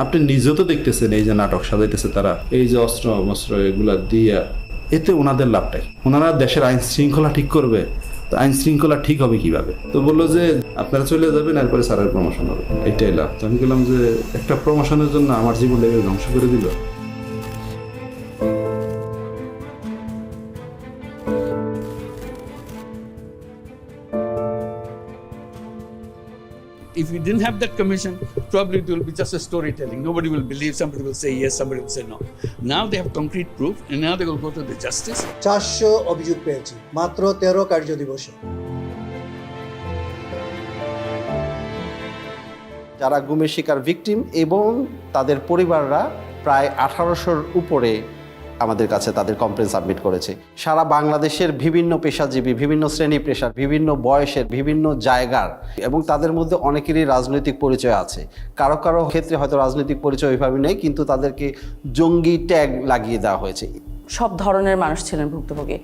আপনি নিজেও তো দেখতেছেন এই যে নাটক সাজাইতেছে তারা, এই যে অস্ত্র মস্ত্র এগুলা দিয়া, এতে ওনাদের লাভটাই। ওনারা দেশের আইন শৃঙ্খলা ঠিক করবে, তো আইন শৃঙ্খলা ঠিক হবে কিভাবে? তো বললো যে আপনারা চলে যাবেন, এরপরে স্যারের প্রমোশন হবে, এইটাই লাভ। তো আমি বললাম যে একটা প্রমোশনের জন্য আমার জীবনটাকে ধ্বংস করে দিল। If you didn't have that commission, probably it will be just a storytelling. Nobody will believe, somebody will say yes, somebody will say no. Now they have concrete proof, and now they will go to the justice. 400 অভিযোগ পেয়েছি মাত্র 13 কার্য দিবসে। যারা গুমের শিকার victim এবং তাদের পরিবাররা প্রায় 1800-র উপরে আমাদের কাছে তাদের কমপ্লেন সাবমিট করেছে। সারা বাংলাদেশের বিভিন্ন পেশাজীবী, বিভিন্ন শ্রেণী পেশার, বিভিন্ন বয়সের, বিভিন্ন জায়গার, এবং তাদের মধ্যে অনেকেরই রাজনৈতিক পরিচয় আছে। কারো কারো ক্ষেত্রে হয়তো রাজনৈতিক পরিচয় ওইভাবে নেই, কিন্তু তাদেরকে জঙ্গি ট্যাগ লাগিয়ে দেওয়া হয়েছে। সব ধরনের মানুষ ছিলেন ভুক্তভোগী।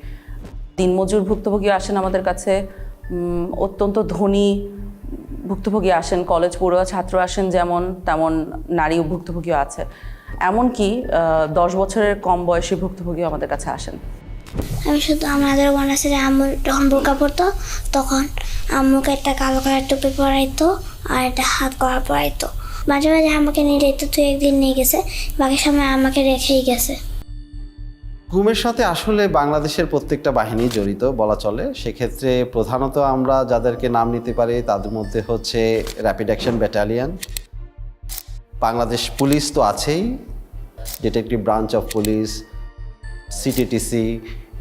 দিনমজুর ভুক্তভোগী আসেন আমাদের কাছে, অত্যন্ত ধনী ভুক্তভোগী আসেন, কলেজ পড়ুয়া ছাত্র আসেন, যেমন তেমন নারী ভুক্তভোগীও আছে। এমনকি 10 বছরের কম বয়সী ভুক্তভোগী আমাদের কাছে আসেন। আমি শুধু আমাদের মনে আছে যে আম্মু যখন বোরকা পরতো তখন আম্মুকে একটা কালো কালার টুপি পরাইতো আর একটা হাত করা পরাইতো। মাঝে মাঝে আমাকে নিয়ে যেত, তুই একদিন নিয়ে গেছে, বাকি সময় আমাকে রেখেই গেছে। গুমের সাথে আসলে বাংলাদেশের প্রত্যেকটা বাহিনী জড়িত বলা চলে। সেক্ষেত্রে প্রধানত আমরা যাদেরকে নাম নিতে পারি তাদের মধ্যে হচ্ছে rapid action battalion, Bangladesh police তো আছেই, detective branch of police, CTTC,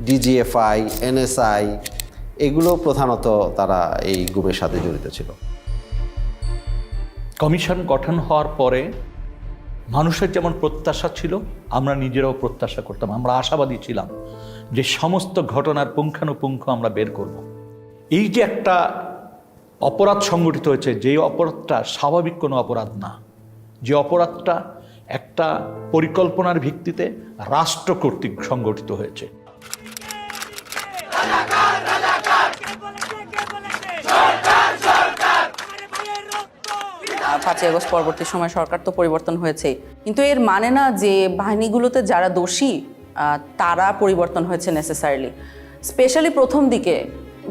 DGFI, NSI, এগুলো প্রধানত তারা এই গুমের সাথে জড়িত ছিল। কমিশন গঠন হওয়ার পরে মানুষের যেমন প্রত্যাশা ছিল, আমরা নিজেরাও প্রত্যাশা করতাম, আমরা আশাবাদী ছিলাম যে সমস্ত ঘটনার পুঙ্খানুপুঙ্খ আমরা বের করব। এই যে একটা অপরাধ সংগঠিত হয়েছে, যে অপরাধটা স্বাভাবিক কোনো অপরাধ না, যে অপরাধটা একটা পরিকল্পনার ভিত্তিতে রাষ্ট্র কর্তৃক সংগঠিত হয়েছে। 5ই আগস্ট পরবর্তী সময় সরকার তো পরিবর্তন হয়েছেই, কিন্তু এর মানে না যে বাহিনীগুলোতে যারা দোষী তারা পরিবর্তন হয়েছে নেসেসারিলি। স্পেশালি প্রথম দিকে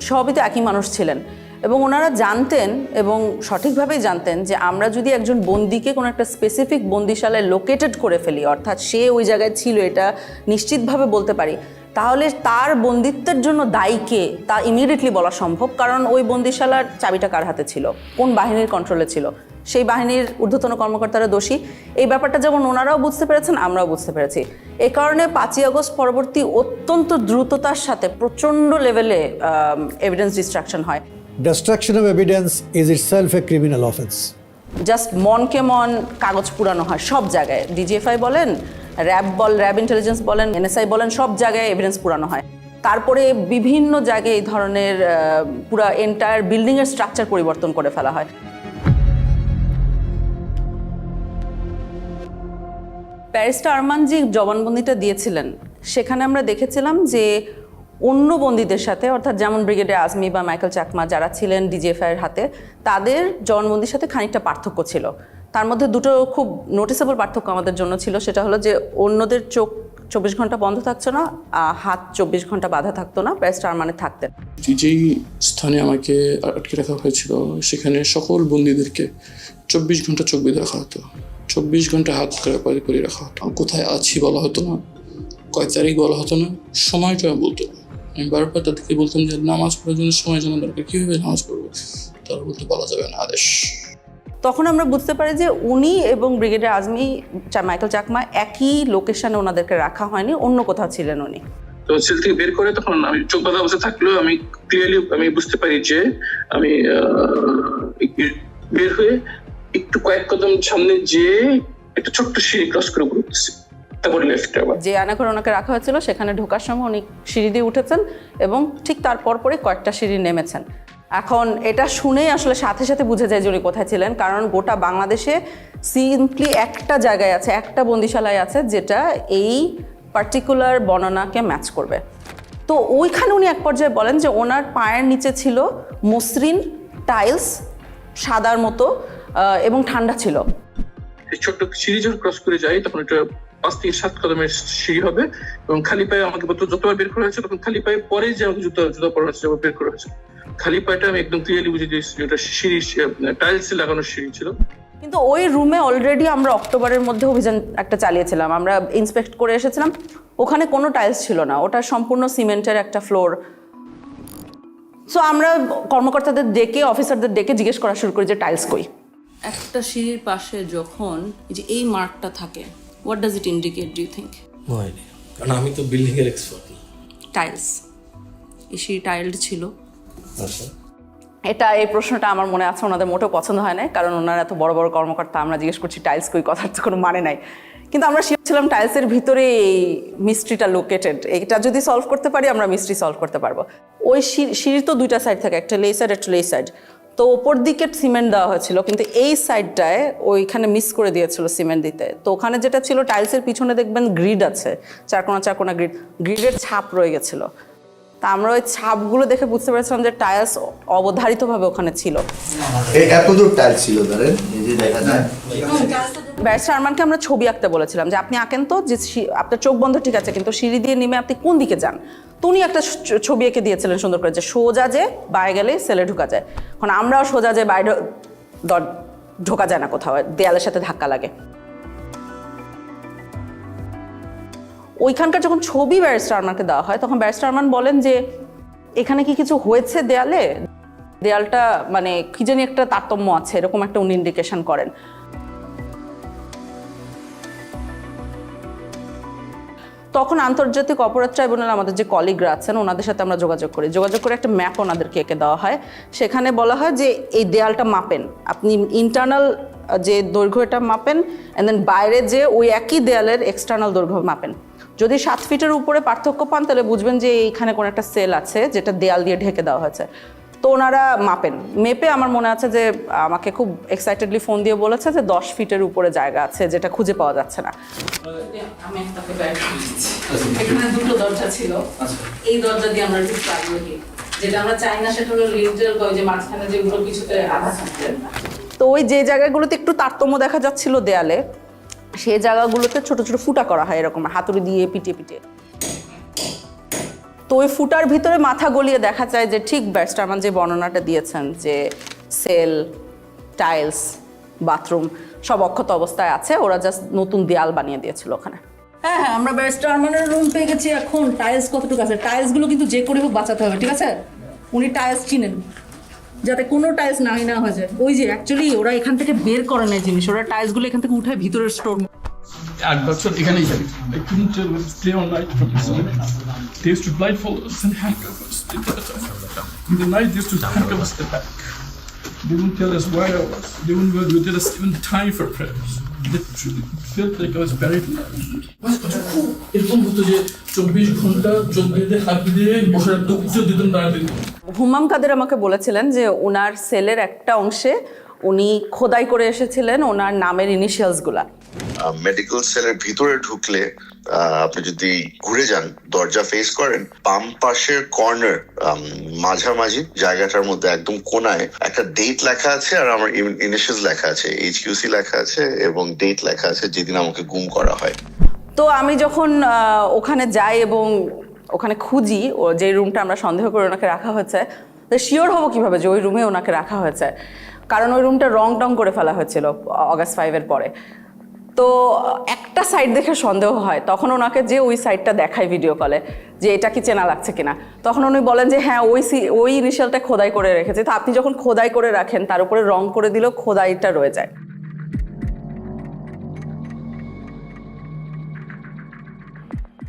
সবই তো একই মানুষ ছিলেন, এবং ওনারা জানতেন এবং সঠিকভাবেই জানতেন যে আমরা যদি একজন বন্দীকে কোনো একটা স্পেসিফিক বন্দিশালায় লোকেটেড করে ফেলি, অর্থাৎ সে ওই জায়গায় ছিল এটা নিশ্চিতভাবে বলতে পারি, তাহলে তার বন্দিত্বের জন্য দায়ী কে তা ইমিডিয়েটলি বলা সম্ভব। কারণ ওই বন্দিশালার চাবিটা কার হাতে ছিল, কোন বাহিনীর কন্ট্রোলে ছিল, সেই বাহিনীর ঊর্ধ্বতন কর্মকর্তারা দোষী। এই ব্যাপারটা যেমন ওনারাও বুঝতে পেরেছেন, আমরাও বুঝতে পেরেছি। এই কারণে 5ই আগস্ট পরবর্তী অত্যন্ত দ্রুততার সাথে প্রচণ্ড লেভেলে এভিডেন্স ডিস্ট্রাকশন হয়। Destruction of evidence is itself a criminal offense. Just মনকে মন কাগজ পুরানো হয় সব জায়গায়। ডিজিএফআই বলেন, র্যাব ইন্টেলিজেন্স বলেন, এনএসআই বলেন, সব জায়গায় এভিডেন্স পুরানো হয়। তারপরে বিভিন্ন জায়গায় এই ধরনের পুরা এন্টায়ার বিল্ডিংয়ের স্ট্রাকচার পরিবর্তন করে ফেলা হয়। ব্যারিস্টার আরমান জি জবানবন্দিটা দিয়েছিলেন, সেখানে আমরা দেখেছিলাম যে অন্য বন্দীদের সাথে, অর্থাৎ যেমন ব্রিগেডিয়ার আজমি বা মাইকেল চাকমা যারা ছিলেন ডিজিএফআইয়ের হাতে, তাদের জবানবন্দির সাথে খানিকটা পার্থক্য ছিল। তার মধ্যে দুটো খুব নোটিসেবল পার্থক্য আমাদের জন্য ছিল। সেটা হলো যে অন্যদের চোখ 24 ঘন্টা বন্ধ থাকছে না, হাত 24 ঘন্টা বাঁধা থাকতো না, ব্যারিস্টার আরমানের থাকতেন। যেই স্থানে আমাকে আটকে রাখা হয়েছিল সেখানে সকল বন্দীদেরকে 24 ঘন্টা চোখ বেঁধে রাখা হতো, 24 ঘন্টা হাত করে রাখা হতো। কোথায় আছি বলা হতো না, কয় তারিখ বলা হতো না, সময়টা বলতো না। আমি বারবার তাদেরকে বলতাম যে নামাজ পড়ার জন্য সময় জানা দরকার, কীভাবে নামাজ পড়বো, তারা বলতে বলা যাবে না, আদেশ। তখন আমরা বুঝতে পারি যে উনি এবং ব্রিগেডিয়ার আজমি, মাইকেল চাকমা একই লোকেশনে ওনাদেরকে রাখা হয়নি, অন্য কোথাও ছিলেন উনি। তো সেল থেকে বের করে তখন আমি চোখ বাঁধা অবস্থা থাকলেও আমি ক্লিয়ারলি আমি বুঝতে পারি যে আমি বের হয়ে একটু কয়েক কদম সামনে যে একটা ছোট্ট সিঁড়ি ক্রস করে উঠতেছি, তারপরে লেফটে আবার যে আয়নাঘরে ওনাকে রাখা হয়েছিল সেখানে ঢোকার সময় উনি সিঁড়ি দিয়ে উঠেছেন এবং ঠিক তার পরপরই কয়েকটা সিঁড়ি নেমেছেন। এখন এটা শুনেই আসলে সাথে সাথে বুঝে যায় যে উনি কোথায় ছিলেন, কারণ গোটা বাংলাদেশে সিম্পলি একটা জায়গায় আছে, একটা বন্দিশালায় আছে যেটা এই পার্টিকুলার বর্ণনাকে ম্যাচ করবে। তো ওইখানে উনি এক পর্যায়ে বলেন যে ওনার পায়ের নিচে ছিল মসৃণ টাইলস, সাদার মতো, এবং ঠান্ডা ছিল। ছোট্ট সিঁড়ি যখন ক্রস করে যাই তখন এটা 5 থেকে 7 কদমের সিঁড়ি হবে, এবং খালি পায়ে আমাকে যতবার বের করা হয়েছে তখন খালি পায়ে পরে যে আমাকে জুতা পরা হয়েছে বের করা হয়েছে, খালি পায়েটা আমি একদম ক্লিয়ারলি বুঝে দিয়েছি এটা সিঁড়ি টাইলস লাগানো সিঁড়ি ছিল। কিন্তু ওই রুমে অলরেডি আমরা অক্টোবরের মধ্যে অভিযান একটা চালিয়েছিলাম, আমরা ইন্সপেক্ট করে এসেছিলাম, ওখানে কোনো টাইলস ছিল না, ওটা সম্পূর্ণ সিমেন্টের একটা ফ্লোর। সো আমরা কর্মকর্তাদের ডেকে, অফিসারদের ডেকে জিজ্ঞেস করা শুরু করি যে টাইলস কই। একটা সিঁড়ির পাশে যখন এই মার্কটা থাকে, what does it indicate, do you think? No idea, কারণ আমি তো বিল্ডিং এর এক্সপার্ট না। টাইলস, এই সিঁড়ি টাইলড ছিল। আচ্ছা, এই প্রশ্নটা আমার মনে আছে, ওনাদের মোটেও পছন্দ হয় না, কারণ ওনারা এত বড় বড় কর্মকর্তা, আমরা জিজ্ঞেস করছি টাইলস কই, কথার তো কোনো মানে নাই। কিন্তু আমরা শিখছিলাম টাইলসের ভিতরে এই মিস্ট্রিটা লোকেটেড, এটা যদি সলভ করতে পারি আমরা মিস্ট্রি সলভ করতে পারবো। ওই সিঁড়ির তো দুইটা সাইড থাকে, একটা লে সাইড একটা লে সাইড, তো ওপর দিকে সিমেন্ট দেওয়া হয়েছিল, কিন্তু এই সাইডটায় ওইখানে মিস করে দিয়েছিল সিমেন্ট দিতে। তো ওখানে যেটা ছিল টাইলসের পিছনে দেখবেন গ্রিড আছে, চারকোনা গ্রিডের ছাপ রয়ে গেছিলো। তা আমরা ওই ছাপগুলো দেখে বুঝতে পেরেছিলাম যে টাইলস অবধারিতভাবে ওখানে ছিল। এতদূর টাইলস ছিল ধরেন, এই যে দেখা যায়। ব্যারিস্টার আরমানকে আমরা ছবি আঁকতে বলেছিলাম যে আপনি আঁকেন তো, যে আপনার চোখ বন্ধ ঠিক আছে, কিন্তু সিঁড়ি দিয়ে নেমে আপনি কোন দিকে যান। তো উনি একটা ছবি এঁকে দিয়েছিলেন সুন্দর করে, যে সোজা যে বাইরে গেলে সেলে ঢোকা যায়। এখন আমরাও সোজা যে বাইরে ঢোকা যায় না, কোথাও দেয়ালের সাথে ধাক্কা লাগে। ওইখানকার যখন ছবি ব্যারিস্টার আরমানকে দেওয়া হয়, তখন ব্যারিস্টার আরমান বলেন যে এখানে কি কিছু হয়েছে দেয়ালে, দেয়ালটা মানে কি জানি একটা তারতম্য আছে, এরকম একটা উনি ইন্ডিকেশন করেন। তখন আন্তর্জাতিক অপরাধ ট্রাইব্যুনাল আমাদের যে কলিগরা আছেন ওনাদের সাথে আমরা যোগাযোগ করে একটা ম্যাপ ওনাদেরকে এঁকে দেওয়া হয়। সেখানে বলা হয় যে এই দেয়ালটা মাপেন, আপনি ইন্টারনাল যে দৈর্ঘ্য এটা মাপেন, অ্যান্ড দেন বাইরে যে ওই একই দেয়ালের এক্সটার্নাল দৈর্ঘ্য মাপেন। যদি 7 ফিটের উপরে পার্থক্য পান তাহলে বুঝবেন যে এইখানে কোনো একটা সেল আছে যেটা দেয়াল দিয়ে ঢেকে দেওয়া হয়েছে। তো ওনারা মাপেন, মেপে আমার মনে আছে যে আমাকে খুব এক্সাইটেডলি ফোন দিয়ে বলেছে যে 10 ফিটের উপরে জায়গা আছে যেটা খুঁজে পাওয়া যাচ্ছে না। আমি এখানে দুটো দরজা ছিল, এই দরজা দিয়ে আমরা ঢুকতে আগ্রহী, যেটা আমরা চাই না সেটা হলো লিন্টেল, যে মাঝখানে যেগুলো কিছুতে আধা থাকবে। তো ওই যে জায়গাগুলোতে একটু তারতম্য দেখা যাচ্ছিল দেয়ালে, সেই জায়গাগুলোতে ছোট ছোট ফুটা করা হয় এরকম হাতুড়ি দিয়ে পিটিয়ে। তো ওই ফুটার ভিতরে মাথা গলিয়ে দেখা যায় যে ঠিক ব্যারিস্টার আরমান যে বর্ণনাটা দিয়েছেন যে সেল, টাইলস, বাথরুম সব অক্ষত অবস্থায় আছে, ওরা জাস্ট নতুন দেয়াল বানিয়ে দিয়েছিল ওখানে। হ্যাঁ, আমরা ব্যারিস্টার আরমানের রুম পেয়ে গেছি। এখন টাইলস কতটুকু আছে, টাইলসগুলো কিন্তু যে করে হোক বাঁচাতে হবে, ঠিক আছে? উনি টাইলস চিনেন, যাতে কোনো টাইলস না হয়ে যায়। ওই যে অ্যাকচুয়ালি ওরা এখান থেকে বের করে নেয় জিনিস, ওরা টাইলসগুলো এখান থেকে উঠে ভিতরের স্টোর। 8 বছর এখানেই যাবে। I couldn't stay all night from this. They used to blindfold us and handcuff us. In the night, they used to handcuff us at the back. They wouldn't tell us where I was. They wouldn't tell us even time for prayers. Literally, it felt like I was buried alive. এরকম হতো যে 24 ঘন্টা চোখ বেঁধে হাত দিয়ে বসে রাখতো, উচ্চ দিতেন না দিতেন। হুমাম কাদের আমাকে বলেছিলেন যে ওনার সেলের একটা অংশে উনি খোদাই করে এসেছিলেন ওনার নামের ইনিশিয়ালসগুলা। মেডিকেল সেলের ভিতরে ঢুকলে আপনি যদি ঘুরে যান, দরজা ফেস করেন, বাম পাশের কর্নার মাঝামাঝি জায়গাটার মধ্যে একদম কোনায় একটা ডেট লেখা আছে, আর আমার ইনিশিয়ালস লেখা আছে, HQC লেখা আছে এবং ডেট লেখা আছে যেদিন আমাকে গুম করা হয়। তো আমি যখন ওখানে যাই এবং ওখানে খুঁজি ও যে রুমটা আমরা সন্দেহ করে ওনাকে রাখা হয়েছে, তো শিওর হবো কিভাবে যে ওই রুমে ওনাকে রাখা হয়েছে, কারণ ওই রুমটা রং টং করে ফেলা হয়েছিল অগাস্ট 5-এর পরে। তো একটা সাইড দেখে সন্দেহ হয়, তখন ওনাকে যে ওই সাইডটা দেখায় ভিডিও কলে যে এটা কি চেনা লাগছে কিনা, তখন উনি বলেন যে হ্যাঁ ওই ইনিশিয়ালটা খোদাই করে রেখেছে। তো আপনি যখন খোদাই করে রাখেন তার উপরে রং করে দিলেও খোদাইটা রয়ে যায়।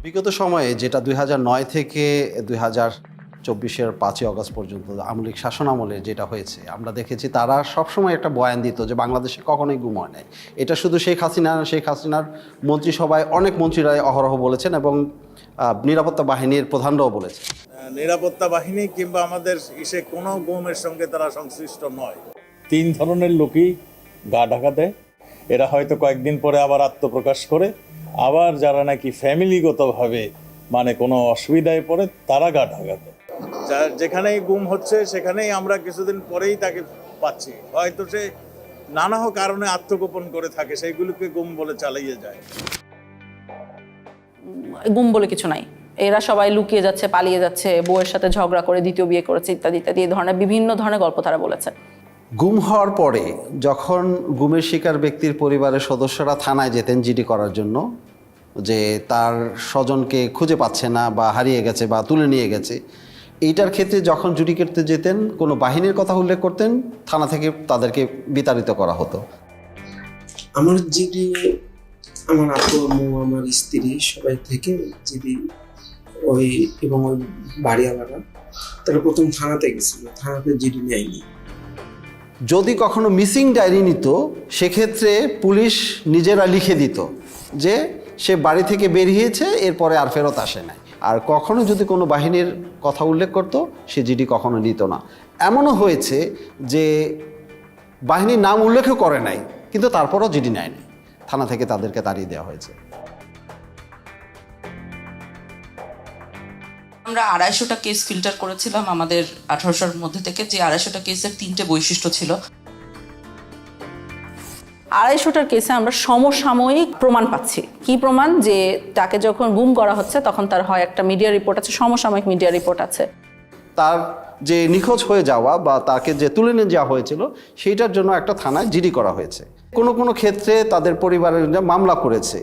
বিগত সময়ে যেটা 2009 থেকে 2024-এর 5ই অগস্ট পর্যন্ত আওয়ামী লীগ শাসন আমলে যেটা হয়েছে, আমরা দেখেছি তারা সবসময় একটা বয়ান দিত যে বাংলাদেশে কখনোই গুম হয় নাই। এটা শুধু শেখ হাসিনার মন্ত্রিসভায় অনেক মন্ত্রীরাই অহরহ বলেছেন এবং নিরাপত্তা বাহিনীর প্রধানরাও বলেছেন। নিরাপত্তা বাহিনী কিংবা আমাদের কোনো গুমের সঙ্গে তারা সংশ্লিষ্ট নয়। 3 ধরনের লোকই গা ঢাকা দেয়, এরা হয়তো কয়েকদিন পরে আবার আত্মপ্রকাশ করে, আবার যারা নাকি ফ্যামিলিগতভাবে মানে কোনো অসুবিধায় পড়ে তারা গা ঢাকা দেয়। যেখানেই গুম হচ্ছে সেখানেই আমরা কিছুদিন পরেই তাকে পাচ্ছি, হয়তো সে নানা কারণে আত্মগোপন করে থাকে, সেইগুলোকে গুম বলে চালিয়ে যায়। গুম বলে কিছু নাই, এরা সবাই লুকিয়ে যাচ্ছে, পালিয়ে যাচ্ছে, বউয়ের সাথে ঝগড়া করে দ্বিতীয় বিয়ে করেছে, ইত্যাদি ইত্যাদি, এই ধরনের বিভিন্ন ধরনের গল্প তারা বলেছে। গুম হওয়ার পরে যখন গুমের শিকার ব্যক্তির পরিবারের সদস্যরা থানায় যেতেন জিডি করার জন্য, যে তার স্বজনকে খুঁজে পাচ্ছে না বা হারিয়ে গেছে বা তুলে নিয়ে গেছে, এইটার ক্ষেত্রে যখন জুডি করতে যেতেন কোনো বাহিনীর কথা উল্লেখ করতেন, থানা থেকে তাদেরকে বিতাড়িত করা হতো। আমার জিডি, আমার আপু আম্মু, আমার স্ত্রী সবাই থেকে জিডি ওই এবং ওই বাড়িওয়ালারা তারা প্রথম থানাতে গেছিল, থানাতে জিডি নেয়নি। যদি কখনো মিসিং ডায়েরি নিত, সেক্ষেত্রে পুলিশ নিজেরা লিখে দিত যে সে বাড়ি থেকে বেরিয়েছে, এরপরে আর ফেরত আসে নাই। আর কখনো যদি কোনো বাহিনীর কথা উল্লেখ করত, সে জিডি কখনো নিত না। এমনও হয়েছে যে বাহিনীর নাম উল্লেখও করে নাই, কিন্তু তারপরও জিডি নেয়নি, থানা থেকে তাদেরকে তাড়িয়ে দেওয়া হয়েছে। আমরা 250টা কেস ফিল্টার করেছিলাম আমাদের 1800-র মধ্যে থেকে, যে 250টা কেসের 3টে বৈশিষ্ট্য ছিল। 250টার কেসে আমরা সমসাময়িক প্রমাণ পাচ্ছি। কি প্রমাণ? যে তাকে যখন গুম করা হচ্ছে তখন তার হয় একটা মিডিয়া রিপোর্ট আছে, সমসাময়িক মিডিয়া রিপোর্ট আছে। তার যে নিখোঁজ হয়ে যাওয়া বা তাকে যে তুলে নিয়ে যাওয়া হয়েছিল, সেইটার জন্য একটা থানায় জিডি করা হয়েছে। কোনো কোনো ক্ষেত্রে তাদের পরিবারের মামলা করেছে।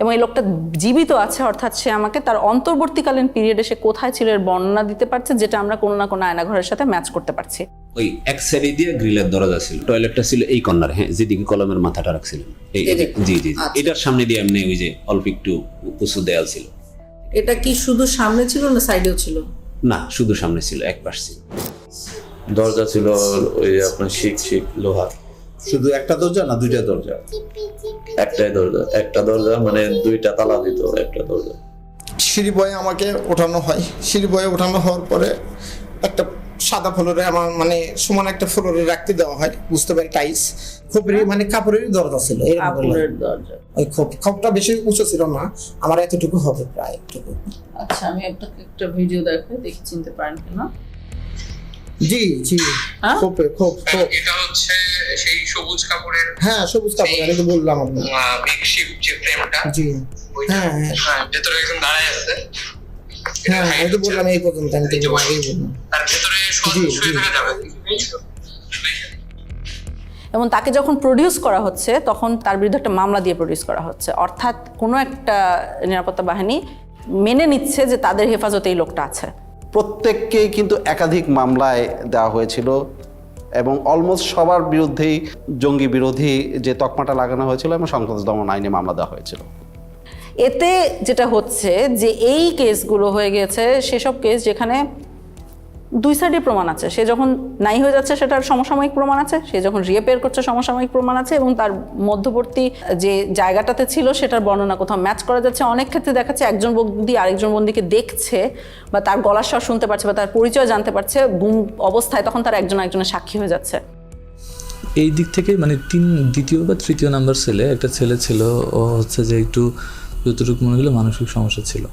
এবং এই লোকটা জীবিত আছে, অর্থাৎ সে আমাকে তার অন্তর্বর্তীকালীন পিরিয়ডে সে কোথায় ছিল এর বর্ণনা দিতে পারছে, যেটা আমরা কোনো না কোনো আয়নাঘরের সাথে ম্যাচ করতে পারছি। ওই এক সাইডে দিয়ে গ্রিলের দরজা ছিল, টয়লেটটা ছিল এই কর্নারে, হ্যাঁ, যেদিকে কলমের মাথাটা রাখছিলেন, জি জি, এটার সামনে দিয়ে এমনি ওই যে অল্প একটু উঁচু দেয়াল ছিল। এটা কি শুধু সামনে ছিল না সাইডেও ছিল? না, শুধু সামনে ছিল, এক পাশ ছিল। দরজা ছিল ওই আপনার শিক লোহার। শুধু একটা দরজা না দুইটা দরজা? একটাই দরজা, একটা দরজা মানে দুইটা তালা দিত একটা দরজা। সিঁড়ি বয়ে আমাকে ওঠানো হয়, সিঁড়ি বয়ে ওঠানো হওয়ার পরে একটা সাদা ফ্লোরে আমার মানে সমান একটা ফ্লোরে রাখতে দেওয়া হয়, বুঝতে পারি টাইস খোপেরই মানে কাপড়েরই দরজা ছিল। ওই খোপটা বেশি উঁচু ছিল না, আমার এতটুকু হবে প্রায় এতটুকু। আচ্ছা, আমি আপনাকে একটা ভিডিও দেখাই, দেখি চিনতে পারেন কিনা। জি জি, খোপে খোপ। এটা হচ্ছে সেই সবুজ কাপড়ের, হ্যাঁ সবুজ কাপড়, আমি তো বললাম আপনাকে মেকশিফট যে ফ্রেমটা। জি হ্যাঁ হ্যাঁ, ভেতরে একজন দাঁড়ায় আছে। হ্যাঁ আমি তো বললাম এই পর্যন্ত, আমি তো আগেই বললাম। আর ভেতরে শুয়ে থাকা যাবে। এবং তাকে যখন প্রডিউস করা হচ্ছে তখন তার বিরুদ্ধে একটা মামলা দিয়ে প্রডিউস করা হচ্ছে, অর্থাৎ কোনো একটা নিরাপত্তা বাহিনী মেনে নিচ্ছে যে তাদের হেফাজতে এই লোকটা আছে। প্রত্যেককেই কিন্তু একাধিক মামলায় দেওয়া হয়েছিল এবং অলমোস্ট সবার বিরুদ্ধেই জঙ্গি বিরোধী যে তকমাটা লাগানো হয়েছিল এবং সন্ত্রাস দমন আইনে মামলা দেওয়া হয়েছিল। এতে যেটা হচ্ছে যে এই কেসগুলো হয়ে গেছে সেসব কেস যেখানে দুই সাইডে প্রমাণ আছে। সে যখন নাই হয়ে যাচ্ছে সেটার সমসাময়িক প্রমাণ আছে, সে যখন রিঅ্যাপিয়ার করছে সমসাময়িক প্রমাণ আছে, এবং তার মধ্যবর্তী যে জায়গাটাতে ছিল সেটার বর্ণনা কোথাও ম্যাচ করা যাচ্ছে। অনেক ক্ষেত্রে দেখাচ্ছে একজন বন্দী আরেকজন বন্দীকে দেখছে বা তার গলার স্বর শুনতে পারছে বা তার পরিচয় জানতে পারছে গুম অবস্থায়, তখন তার একজন একজনের সাক্ষী হয়ে যাচ্ছে। এই দিক থেকে মানে দ্বিতীয় বা তৃতীয় নাম্বার ছেলে একটা ছেলে ছিল, ও হচ্ছে যে একটু যতটুকু মনে হলো মানসিক সমস্যা ছিল,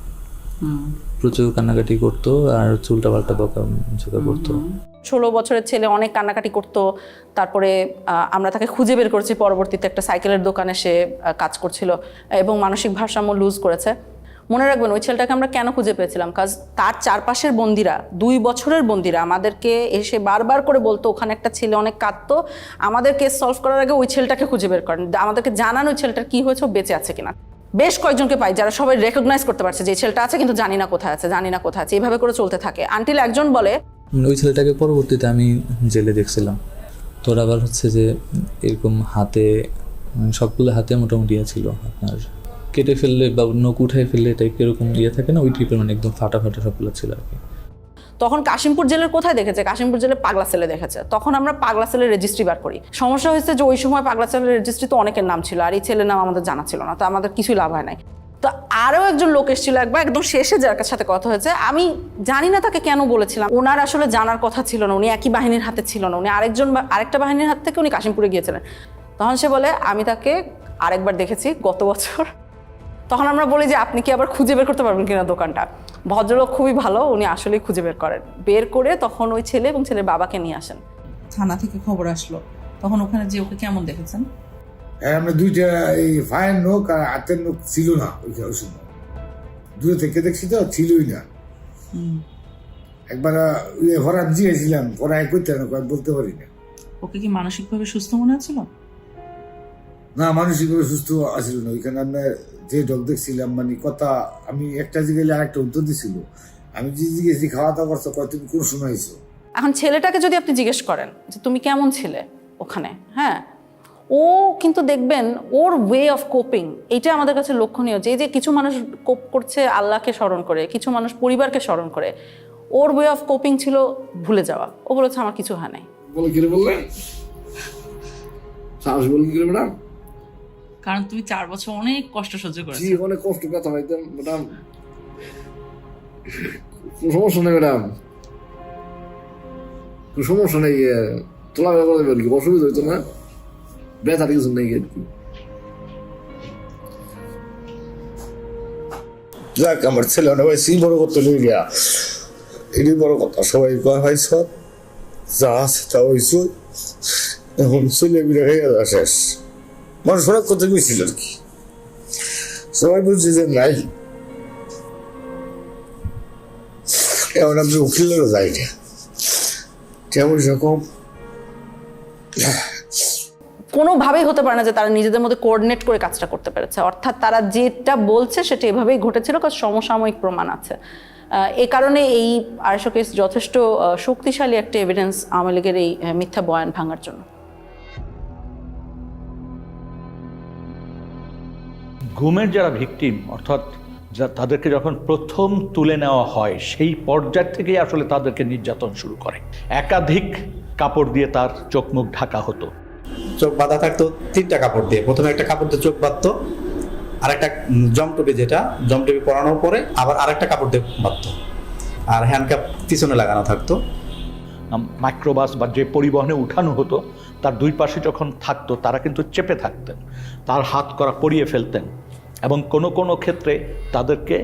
প্রচুর কান্নাকাটি করতো আর চুলটা পাল্টা বকাঝকা করতো। 16 বছরের ছেলে, অনেক কান্নাকাটি করতো। তারপরে আমরা তাকে খুঁজে বের করেছি, পরবর্তীতে একটা সাইকেলের দোকানে সে কাজ করছিল এবং মানসিক ভারসাম্য লুজ করেছে। মনে রাখবেন ওই ছেলেটাকে আমরা কেন খুঁজে পেয়েছিলাম, কাজ তার চারপাশের বন্দিরা, 2 বছরের বন্দিরা আমাদেরকে এসে বারবার করে বলতো ওখানে একটা ছেলে অনেক কাঁদতো, আমাদের কেস সলভ করার আগে ওই ছেলেটাকে খুঁজে বের করেন, আমাদেরকে জানান ওই ছেলেটার কি হয়েছে, বেঁচে আছে কিনা। বেশ কয়েকজনকে পাই যারা সবাই রেকগনাইজ করতে পারছে যে ছেলেটা আছে কিন্তু জানি না কোথায় আছে, জানি না কোথায় আছে, এইভাবে করে চলতে থাকে আনটিল একজন বলে। ওই ছেলেটাকে পরবর্তীতে আমি জেলে দেখছিলাম, তোর আবার হচ্ছে যে এরকম হাতে সবগুলো হাতে মোটামুটি ছিল আপনার কেটে ফেললে বা নখ উঠাই ফেললে টাইপ এরকম থাকে না, ওই টাইপের মানে একদম ফাটা ফাটা সবগুলো ছিল আর কি। তখন কাশিমপুর জেলের কোথায় দেখেছে, কাশিমপুর জেলে পাগলা সেলে দেখেছে, তখন আমরা পাগলা সেলের রেজিস্ট্রি বার করি। সমস্যা হয়েছে যে ওই সময় পাগলা সেলের রেজিস্ট্রি তো অনেকের নাম ছিল আর এই ছেলের নাম আমাদের জানা ছিল না, তো আমাদের কিছুই লাভ হয় নাই। তো আরও একজন লোক এসেছিল একবার একদম শেষে, যার সাথে কথা হয়েছে, আমি জানি না তাকে কেন বলেছিলাম, ওনার আসলে জানার কথা ছিল না, উনি একই বাহিনীর হাতে ছিল না, উনি আরেকটা বাহিনীর হাত থেকে উনি কাশিমপুরে গিয়েছিলেন। তখন সে বলে আমি তাকে আরেকবার দেখেছি গত বছর। তখন আমরা বলি যে আপনি কি আবার খুঁজে বের করতে পারবেন কিনা দোকানটা, ভদ্রলোক খুবই ভালো, উনি আসলেই খুঁজে বের করে তখন ওই ছেলে এবং ছেলের বাবাকে নিয়ে আসেন। থানা থেকে খবর আসলো, তখন ওখানে যে ওকে কেমন দেখেছেন? আমরা দুইটা এই ফায়ের নোক আর হাতের নোক ছিল না ওই সময়, দূরে থেকে দেখছি তো ছিলই না। একবার হরান জিয়েছিলাম, পড়াই করতে না বলতে পারি না। ওকে কি মানসিকভাবে সুস্থ মনে হচ্ছিল? না, মানসিকভাবে সুস্থ আসছিল না। ওইখানে আমরা যে ডগ দেখছিলাম, মানে কথা আমি একটা জিজ্ঞেস আরেকটা উত্তর দিছিল। আমি যে জিজ্ঞেস খাওয়া দাওয়া করছো, কয় তুমি কোন সময় আইছো? এখন ছেলেটাকে যদি আপনি জিজ্ঞেস করেন যে তুমি কেমন ছিলে ওখানে, হ্যাঁ, ও কিন্তু দেখবেন ওর ওয়ে অফ কোপিং, এইটা আমাদের কাছে লক্ষণীয়। যে কিছু মানুষ কোপ করছে আল্লাহকে স্মরণ করে, কিছু মানুষ পরিবারকে স্মরণ করে, ওর ওয়ে অফ কোপিং ছিল ভুলে যাওয়া। ও বলেছে আমার কিছু হয় নাই। বলে কি বললে? সাহস বলে কি ম্যাডাম? কারণ তুমি 4 বছর অনেক কষ্ট সহ্য করেছো। জি, অনেক কষ্ট ব্যথা পাইতাম ম্যাডাম। সমস্যা নেই ম্যাডাম, সমস্যা নেই, তোলাফেরা করে দেবেন কি, অসুবিধা হইতো না, ব্যথার কিছু নেই আর কি। যাক, আমার ছেলে অনেক ভাই বড় করতে নিয়ে গিয়া, এটাই বড় কথা। সবাই ভাই সব যা আছে তা হয়েছ, এখন ছেলে বিরা হয়ে যাওয়া শেষ। মানুষ অনেক কথা গেছিল আর কি, সবাই বুঝছে যে নাই। এখন আমি উকিলেরও যাই না, কেমন সেরকম কোনোভাবেই হতে পারে না যে তারা নিজেদের মধ্যে কোঅর্ডিনেট করে কাজটা করতে পেরেছে। অর্থাৎ তারা যেটা বলছে সেটা এভাবেই ঘটেছিল, কারণ সমসাময়িক প্রমাণ আছে। এই কারণে এই 250 কেস যথেষ্ট শক্তিশালী একটা এভিডেন্স আওয়ামী লীগের এই মিথ্যা বয়ান ভাঙার জন্য। গুমের যারা ভিকটিম, অর্থাৎ তাদেরকে যখন প্রথম তুলে নেওয়া হয় সেই পর্যায় থেকেই আসলে তাদেরকে নির্যাতন শুরু করে। একাধিক কাপড় দিয়ে তার চোখ মুখ ঢাকা হতো। চোখ বাঁধা থাকতো 3টা কাপড় দিয়ে। প্রথমে একটা কাপড় দিয়ে চোখ বাঁধতো, আরেকটা জমটুপি, যেটা জমটুপি পরানোর পরে আবার আরেকটা কাপড় দিয়ে বাঁধতো, আর হ্যান্ডকাপ পিছনে লাগানো থাকতো। মাইক্রোবাস বা যে পরিবহনে উঠানো হতো তার 2 পাশে যখন থাকতো তারা কিন্তু চেপে থাকতেন, তার হাত করা পরিয়ে ফেলতেন, এবং কোনো কোনো ক্ষেত্রে তাদেরকে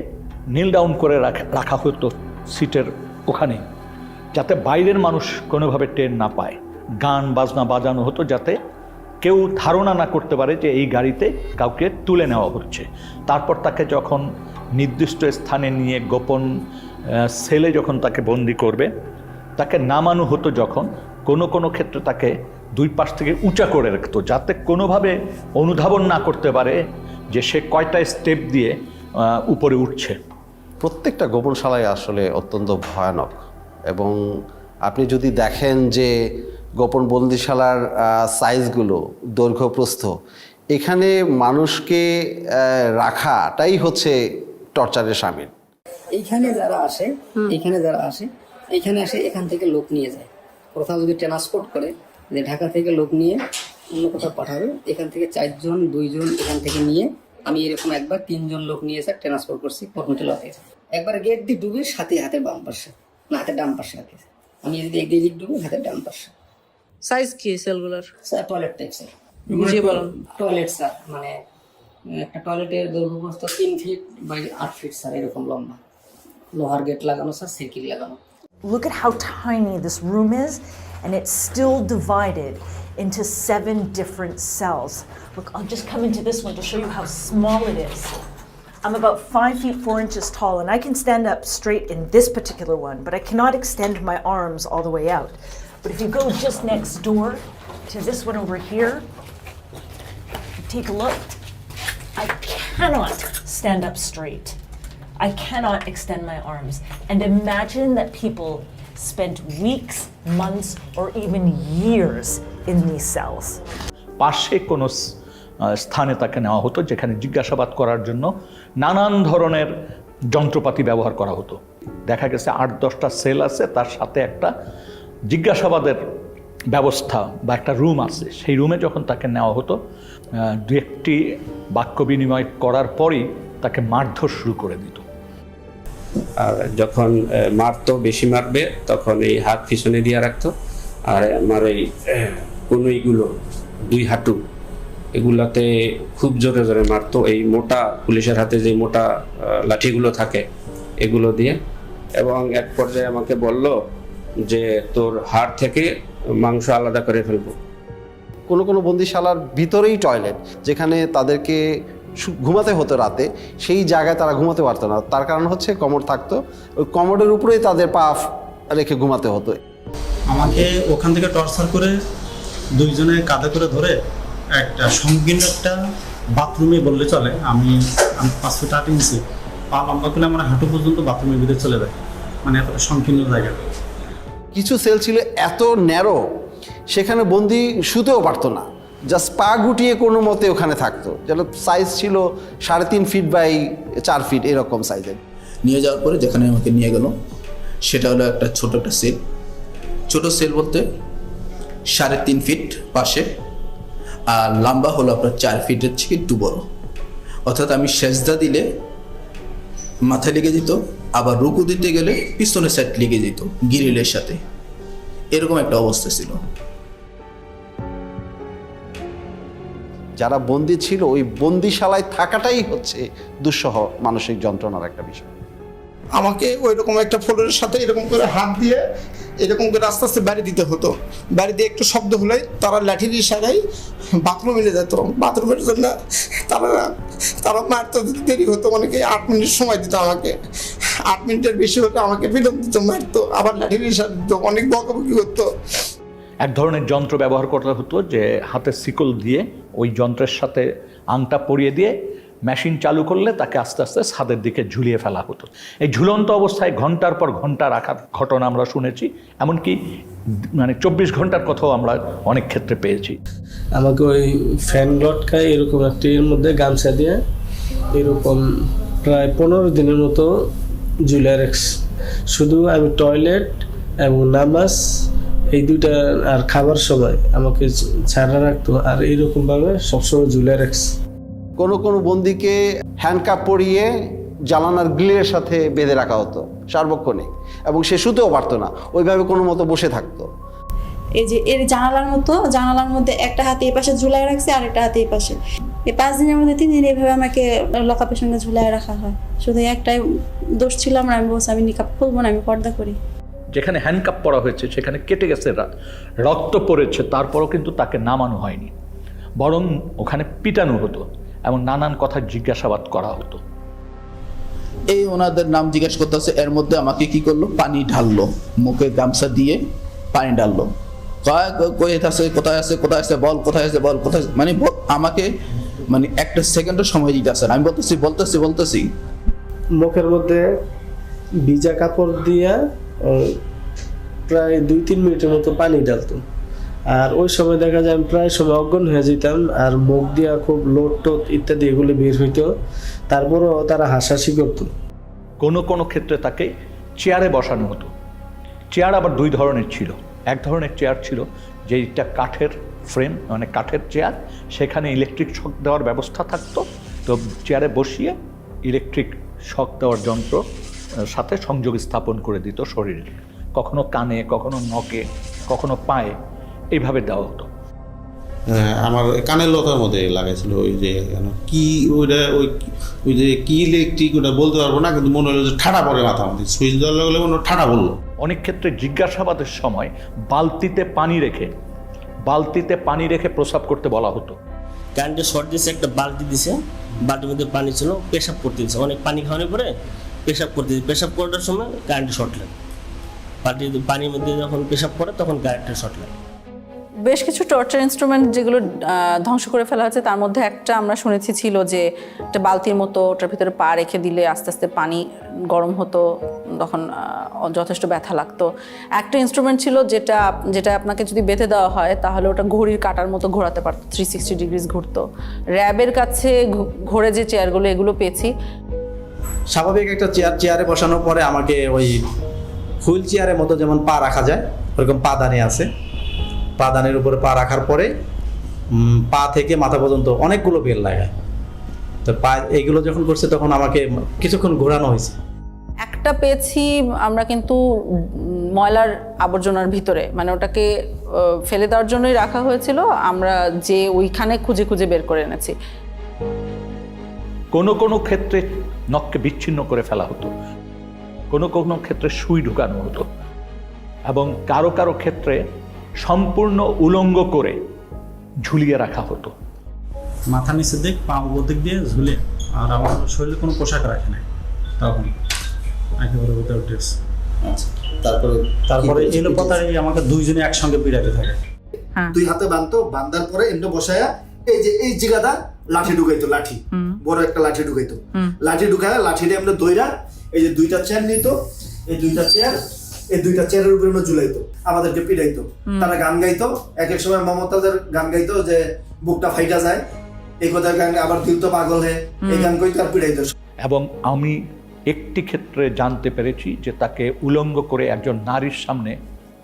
নীল ডাউন করে রাখা হতো সিটের ওখানে, যাতে বাইরের মানুষ কোনোভাবে টের না পায়। গান বাজনা বাজানো হতো যাতে কেউ ধারণা না করতে পারে যে এই গাড়িতে কাউকে তুলে নেওয়া হচ্ছে। তারপর তাকে যখন নির্দিষ্ট স্থানে নিয়ে গোপন সেলে যখন তাকে বন্দি করবে, তাকে নামানো হতো যখন, কোনো কোনো ক্ষেত্রে তাকে 2 পাশ থেকে উঁচা করে রাখতো, যাতে কোনোভাবে অনুধাবন না করতে পারে যে সে কয়টা স্টেপ দিয়ে উপরে উঠছে। প্রত্যেকটা গোপনশালায় আসলে অত্যন্ত ভয়ানক। এবং আপনি যদি দেখেন যে গোপন বন্দিশালার সাইজগুলো, দৈর্ঘ্য প্রস্থ, এখানে মানুষকে রাখাটাই হচ্ছে টর্চারের শামিল। এইখানে যারা আসে এখানে আসে এখান থেকে লোক নিয়ে যায়। প্রথম যদি ট্রান্সপোর্ট করে যে ঢাকা থেকে লোক নিয়ে অন্য কোথাও পাঠাবে, এখান থেকে 4 জন 2 জন এখান থেকে নিয়ে, আমি এরকম একবার 3 জন লোক নিয়ে এসে ট্রান্সপোর্ট করছি কর্মচারী। একবার গেট দিয়ে ডুবে সাথে হাতের বাম পাশে, না হাতের ডান পাশে হাতে, আমি যদি একদিকে ডুবে হাতের ডান পাশে। সাইজ কি সেলগুলোর? স্যার টয়লেট টাইপ স্যার, বুঝিয়ে বলুন। টয়লেট স্যার, মানে একটা টয়লেটের দৈর্ঘ্য প্রস্থ 3 ফিট বাই 8 ফিট স্যার, এরকম লম্বা, লোহার গেট লাগানো স্যার, সাইকেল লাগানো। Look at how tiny this room is, and it's still divided into 7 different cells. Look, I'll just come into this one to show you how small it is. I'm about 5 feet 4 inches tall, and I can stand up straight in this particular one, but I cannot extend my arms all the way out. But if you go just next door to this one over here, take a look. I cannot stand up straight. I cannot extend my arms. And imagine that people spent weeks, months, or even years in these cells. পাশে কোনো স্থানে তাকে নেওয়া হতো যেখানে জিজ্ঞাসাবাদ করার জন্য নানান ধরনের যন্ত্রপাতি ব্যবহার করা হতো। দেখা গেছে 8-10টা সেল আছে, তার সাথে একটা জিজ্ঞাসাবাদের ব্যবস্থা বা একটা রুম আছে। সেই রুমে যখন তাকে নেওয়া হতো, 2-1টি বাক্য বিনিময় করার পরই তাকে মারধর শুরু করে দিত। আর যখন মারতো, বেশি মারবে, তখন এই হাত পিছনে দিয়ে রাখতো, আর আমার এই কনুইগুলো 2 হাঁটু এগুলাতে খুব জোরে জোরে মারতো। এই মোটা পুলিশের হাতে যে মোটা লাঠিগুলো থাকে, এগুলো দিয়ে, এবং এক পর্যায়ে আমাকে বলল যে তোর হাড় থেকে মাংস আলাদা করে ফেলবো। কোনো কোনো বন্দিশালার ভিতরেই টয়লেট, যেখানে তাদেরকে ঘুমাতে হতো রাতে, সেই জায়গায় তারা ঘুমাতে পারতো না। তার কারণ হচ্ছে কমোড থাকতো, ওই কমোডের উপরেই তাদের পা রেখে ঘুমাতে হতো। আমাকে ওখান থেকে টর্চার করে দুইজনে কাঁধে করে ধরে একটা সংকীর্ণ একটা বাথরুমে বললে চলে, আমি 5 ফুট 8 ইঞ্চি পা লম্বা করলে আমার হাঁটু পর্যন্ত বাথরুমের ভিতরে চলে যায়, মানে এত সংকীর্ণ জায়গা। কিছু সেল ছিল এত ন্যারো, সেখানে বন্দি শুতেও পারতো না, জাস্ট পা গুটিয়ে কোনো মতে ওখানে থাকতো। যেন সাইজ ছিল 3.5 ফিট বাই 4 ফিট এরকম সাইজের। নিয়ে যাওয়ার পরে যেখানে আমাকে নিয়ে গেল সেটা হলো একটা ছোট একটা সেল। ছোট সেল বলতে 3.5 ফিট পাশে, আর লম্বা হলো আপনার 4 ফিটের থেকে একটু বড়। অর্থাৎ আমি সেজদা দিলে মাথায় লেগে যেত, আবার রুকু দিতে গেলে পিছনের সাইড লেগে যেত গ্রিলের সাথে, এরকম একটা অবস্থা ছিল। যারা বন্দি ছিল ওই বন্দিশালায় থাকাটাই হচ্ছে দুঃসহ মানসিক যন্ত্রণার একটা বিষয়। আমাকে ওই রকম একটা ফ্লোরের সাথে এরকম করে হাত দিয়ে এরকম করে আস্তে আস্তে বাড়ি দিতে হতো। বাড়ি দিয়ে একটু শব্দ হলেই তারা লাঠির ইশারায় বাথরুমে নিয়ে যেত। বাথরুমের জন্য তারা মারতে দেরি হতো, অনেকে 8 মিনিট সময় দিত আমাকে। 8 মিনিটের বেশি হতো আমাকে বিলম্ব দিত, মারতো, আবার লাঠির ইশারা দিত, অনেক বকাবকি করতো। এক ধরনের যন্ত্র ব্যবহার করতে হতো, যে হাতে শিকল দিয়ে ওই যন্ত্রের সাথে আংটা পরিয়ে দিয়ে মেশিন চালু করলে তাকে আস্তে আস্তে ছাদের দিকে ঝুলিয়ে ফেলা হতো। এই ঝুলন্ত অবস্থায় ঘন্টার পর ঘন্টা রাখার ঘটনা আমরা শুনেছি, এমনকি মানে 24 ঘন্টার কথাও আমরা অনেক ক্ষেত্রে পেয়েছি। আমাকে ওই ফ্যান লটকায় এরকম একটি এর মধ্যে গামছা দিয়ে এরকম প্রায় 15 দিনের মতো ঝুলিয়ে রাখছে। শুধু আমি টয়লেট এবং নামাজ এই দুইটা আর খাবার সময় আমাকে ছাড়া রাখতো, আর এইরকমভাবে সবসময় ঝুলিয়ে রাখছে। কোনো কোনো বন্দিকে হ্যান্ডকাপ পরিয়ে জানালার গ্রিলের সাথে বেঁধে রাখা হতো সার্বক্ষণিক, এবং সে শুতেও পারতো না, ওইভাবে কোনো মতো বসে থাকতো। এই যে এর জানালার মধ্যে একটা হাতে এই পাশে ঝুলাই রাখছে আর একটা হাতে এই পাশে। এই 5 দিনের মধ্যে 3 দিন এইভাবে আমাকে লকআপের সঙ্গে ঝুলাই রাখা হয়। শুধু একটাই দোষ ছিল আমার, আমি বলছি আমি নিকাব খুলবো না, আমি পর্দা করি। যেখানে হ্যান্ডকাপ পরা হয়েছে সেখানে কেটে গেছে, রক্ত পড়েছে, তারপরও কিন্তু তাকে নামানো হয়নি, বরং ওখানে পিটানো হতো এবং নানান কথা জিজ্ঞাসাবাদ করা হতো। এই ওনাদের নাম জিজ্ঞাসা করতে হচ্ছে, এর মধ্যে আমাকে কি করলো, পানি ঢাললো, মুখে গামছা দিয়ে পানি ঢাললো, কোথায় আছে বল, কোথায় আছে বল, কোথায়, মানে আমাকে মানে একটা সেকেন্ডের সময় দিতে আসে। আমি বলতেছি মুখের মধ্যে ভিজা কাপড় দিয়া প্রায় 2-3 মিনিটের মতো পানি ঢালতো, আর ওই সময় দেখা যায় আমি প্রায় সময় অজ্ঞান হয়ে যেতাম, আর মুখ দিয়া খুব লোট টোট ইত্যাদি এগুলো বের হইতো, তারপরও তারা হাসাহাসি করতো। কোনো কোনো ক্ষেত্রে তাকে চেয়ারে বসানো হতো। চেয়ার আবার 2 ধরনের ছিল। এক ধরনের চেয়ার ছিল যেটা কাঠের ফ্রেম, মানে কাঠের চেয়ার, সেখানে ইলেকট্রিক শক দেওয়ার ব্যবস্থা থাকতো। তো চেয়ারে বসিয়ে ইলেকট্রিক শক দেওয়ার যন্ত্র সাথে সংযোগ স্থাপন করে দিত শরীরে, কখনো কানে, কখনো নখে, কখনো পায়ে, এইভাবে দেওয়া হতো। আমার কানের লতার মধ্যে লাগাইছিল, ওই যে কি ওইটা ওই যে কি ইলেকট্রিক ওটা বলতে পারবো না, কিন্তু মনে হলো যে ঠাডা পড়ে মাথা মধ্যে, সুইচ দেওয়ার লাগলে মনে ঠাডা বললো। অনেক ক্ষেত্রে জিজ্ঞাসাবাদের সময় বালতিতে পানি রেখে প্রস্রাব করতে বলা হতো। কারেন্টে শর্ট দিয়েছে, একটা বালতি দিছে, বালতির মধ্যে পানি ছিল, পেশাব করতে দিচ্ছে, অনেক পানি খাওয়ানোর পরে পেশাব করতে দিচ্ছে। পেশাব করার সময় কারেন্টে শর্ট লাগে, পানির মধ্যে যখন পেশাব করে তখন কারেন্টে শর্ট লাগে। বেশ কিছু টর্চার ইনস্ট্রুমেন্ট যেগুলো ধ্বংস করে ফেলা হয়েছে, তার মধ্যে একটা আমরা শুনেছি ছিল যে একটা বালতির মতো, ওটার ভিতরে পা রেখে দিলে আস্তে আস্তে পানি গরম হতো, তখন যথেষ্ট ব্যথা লাগতো। একটা ইনস্ট্রুমেন্ট ছিল যেটা আপনাকে যদি বেঁধে দেওয়া হয় তাহলে ওটা ঘড়ির কাঁটার মতো ঘোরাতে পারতো, 360 ডিগ্রিজ ঘুরতো। র্যাবের কাছে ঘোরে যে চেয়ারগুলো, এগুলো পেয়েছি। স্বাভাবিক একটা চেয়ারে বসানোর পরে আমাকে ওই হুইল চেয়ারের মতো যেমন পা রাখা যায় ওরকম পাদানি আছে, পাদানের উপরে পা রাখার পরে পা থেকে মাথা পর্যন্ত অনেকগুলো বেল লাগায়। তো পা এইগুলো যখন করছে তখন আমাকে কিছুক্ষণ ঘোরানো হয়েছে। একটা পেয়েছি আমরা কিন্তু ময়লার আবর্জনার ভিতরে, মানে ওটাকে ফেলে দেওয়ার জন্যই রাখা হয়েছিল, আমরা যে ওইখানে খুঁজে খুঁজে বের করে এনেছি। কোনো কোনো ক্ষেত্রে নখকে বিচ্ছিন্ন করে ফেলা হতো। কোনো কোনো ক্ষেত্রে সুই ঢুকানো হতো, এবং কারো কারো ক্ষেত্রে সম্পূর্ণ উলঙ্গ করে ঝুলিয়ে রাখা হতো। মাথা নিচে দিক, পা উপর দিক দিয়ে ঝুলে, আর আমার শরীরে কোনো পোশাক রাখে নাই তখন, একেবারে উইদাউট ড্রেস। তারপরে এলো কথাই আমাকে দুইজনে একসঙ্গে পিড়াতে থাকে। দুই হাতে বাঁধতো, বাঁধার পরে এমনি বসায়া এই যে এই জায়গাটা লাঠি ঢুকাইতো, লাঠি বড় একটা লাঠি ঢুকাইতো, লাঠি ঢুকায় লাঠিটা এমনি দইরা এই যে দুইটা চেয়ার নিত, এই দুইটা চেয়ারের উপরে ঝুলাইতো, আমাদেরকে পিড়াইতো। তারা গান গাইতো, এক এক সময় মমতাজের গান গাইতো যে বুকটা ফাইটা যায়, এই কথার গান, আবার দিল তো পাগল হে, এই গান কইতো আর পিড়াইতো। এবং আমি একটি ক্ষেত্রে জানতে পেরেছি যে তাকে উলঙ্গ করে একজন নারীর সামনে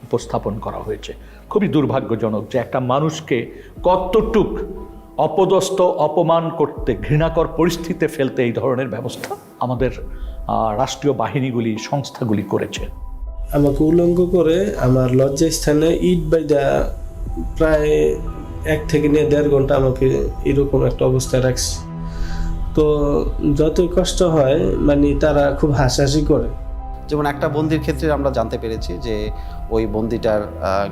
উপস্থাপন করা হয়েছে। খুবই দুর্ভাগ্যজনক যে একটা মানুষকে কতটুক অপদস্থ, অপমান করতে, ঘৃণাকর পরিস্থিতিতে ফেলতে এই ধরনের ব্যবস্থা আমাদের রাষ্ট্রীয় বাহিনীগুলি, সংস্থাগুলি করেছে। আমাকে উলঙ্গ করে আমার লজ্জাস্থানে ইট বাইদা প্রায় 1 থেকে 1.5 ঘন্টা আমাকে এরকম একটা অবস্থায় রাখছে। তো যতই কষ্ট হয় মানে তারা খুব হাসাহাসি করে। যেমন একটা বন্দির ক্ষেত্রে আমরা জানতে পেরেছি যে ওই বন্দিটার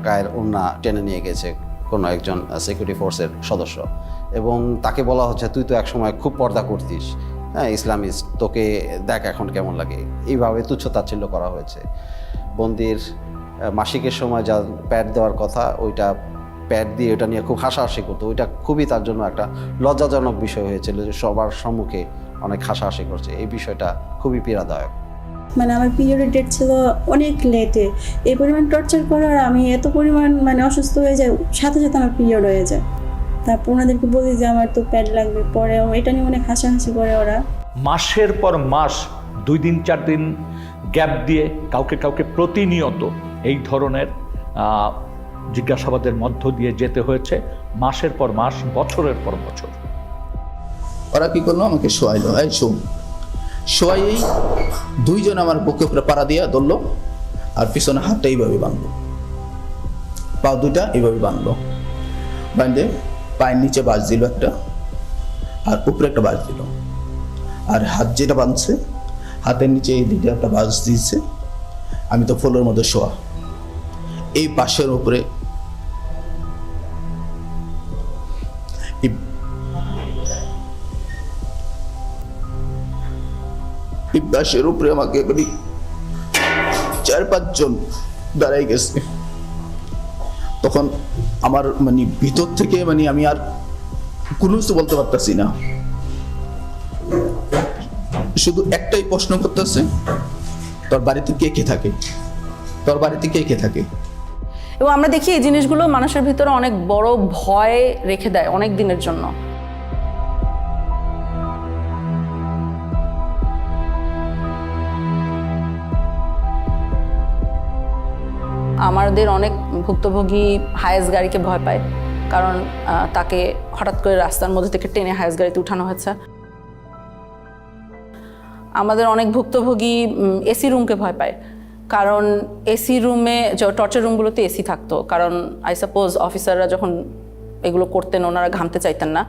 গায়ের ওড়না টেনে নিয়ে গেছে কোনো একজন সিকিউরিটি ফোর্সের সদস্য, এবং তাকে বলা হচ্ছে তুই তো একসময় খুব পর্দা করতিস, হ্যাঁ ইসলামিস্ট, তোকে দেখ এখন কেমন লাগে। এইভাবে তুচ্ছ-তাচ্ছিল্য করা হয়েছে। বন্দির মাসিকের সময় যা প্যাড দেওয়ার কথা, ওইটা প্যাড দিয়ে ওটা নিয়ে খুব হাসাহাসি করতো। ওইটা খুবই তার জন্য একটা লজ্জাজনক বিষয় হয়েছিল যে সবার সম্মুখে অনেক হাসাহাসি করছে। এই বিষয়টা খুবই পীড়াদায়ক। মানে আমার পিরিয়ডের ডেট ছিল অনেক লেটে, এই পরিমাণ টর্চার করার আমি এত পরিমাণ মানে অসুস্থ হয়ে যায়, সাথে সাথে আমার পিরিয়ড হয়ে যায়। তারপর ওনাদেরকে বলি যে আমার তো প্যাড লাগবে, পরে এটা নিয়ে অনেক হাসাহাসি করে ওরা। মাসের পর মাস, 2 দিন 4 দিন গ্যাপ দিয়ে কাউকে কাউকে প্রতিনিয়ত এই ধরনের জিজ্ঞাসাবাদের মধ্য দিয়ে যেতে হয়েছে, মাসের পর মাস, বছরের পর বছর। ওরা কি করলো, আমাকে শোয়াইলো, এই শোন, শোয়াই 2 জন আমার বুকে উপরে পাড়া দিয়া ধরলো, আর পিছনে হাতটা এইভাবে বাঁধলো, পা 2টা এইভাবে বাঁধলো, বাঁধে পায়ের নিচে বাজ দিল একটা, আর উপরে একটা বাজ দিল, আর হাত যেটা বাঁধছে হাতের নিচে এই দিকে একটা বাজ দিয়েছে। আমি তো ফ্লোরের মধ্যে শোয়া, এই পাশের উপরে বাসের উপরে আমাকে 4-5 জন দাঁড়াই গেছে। তখন আমার মানে ভিতর থেকে মানে আমি আর কোনো কিছু বলতে পারতেছি না, শুধু একটাই প্রশ্ন করতেছে, তোর বাড়িতে কে কে থাকে, তোর বাড়িতে কে কে থাকে। এবং আমরা দেখি এই জিনিসগুলো মানুষের ভিতরে অনেক বড় ভয় রেখে দেয় অনেক দিনের জন্য। আমাদের অনেক ভুক্তভোগী হায়েস গাড়িকে ভয় পায়, কারণ তাকে হঠাৎ করে রাস্তার মধ্যে থেকে টেনে হায়েস গাড়িতে উঠানো হয়েছে। আমাদের অনেক ভুক্তভোগী এসি রুমকে ভয় পায়, কারণ এসি রুমে, টর্চার রুমগুলোতে এসি থাকতো, কারণ আই সাপোজ অফিসাররা যখন এগুলো করতেন ওনারা ঘামতে চাইতেন না।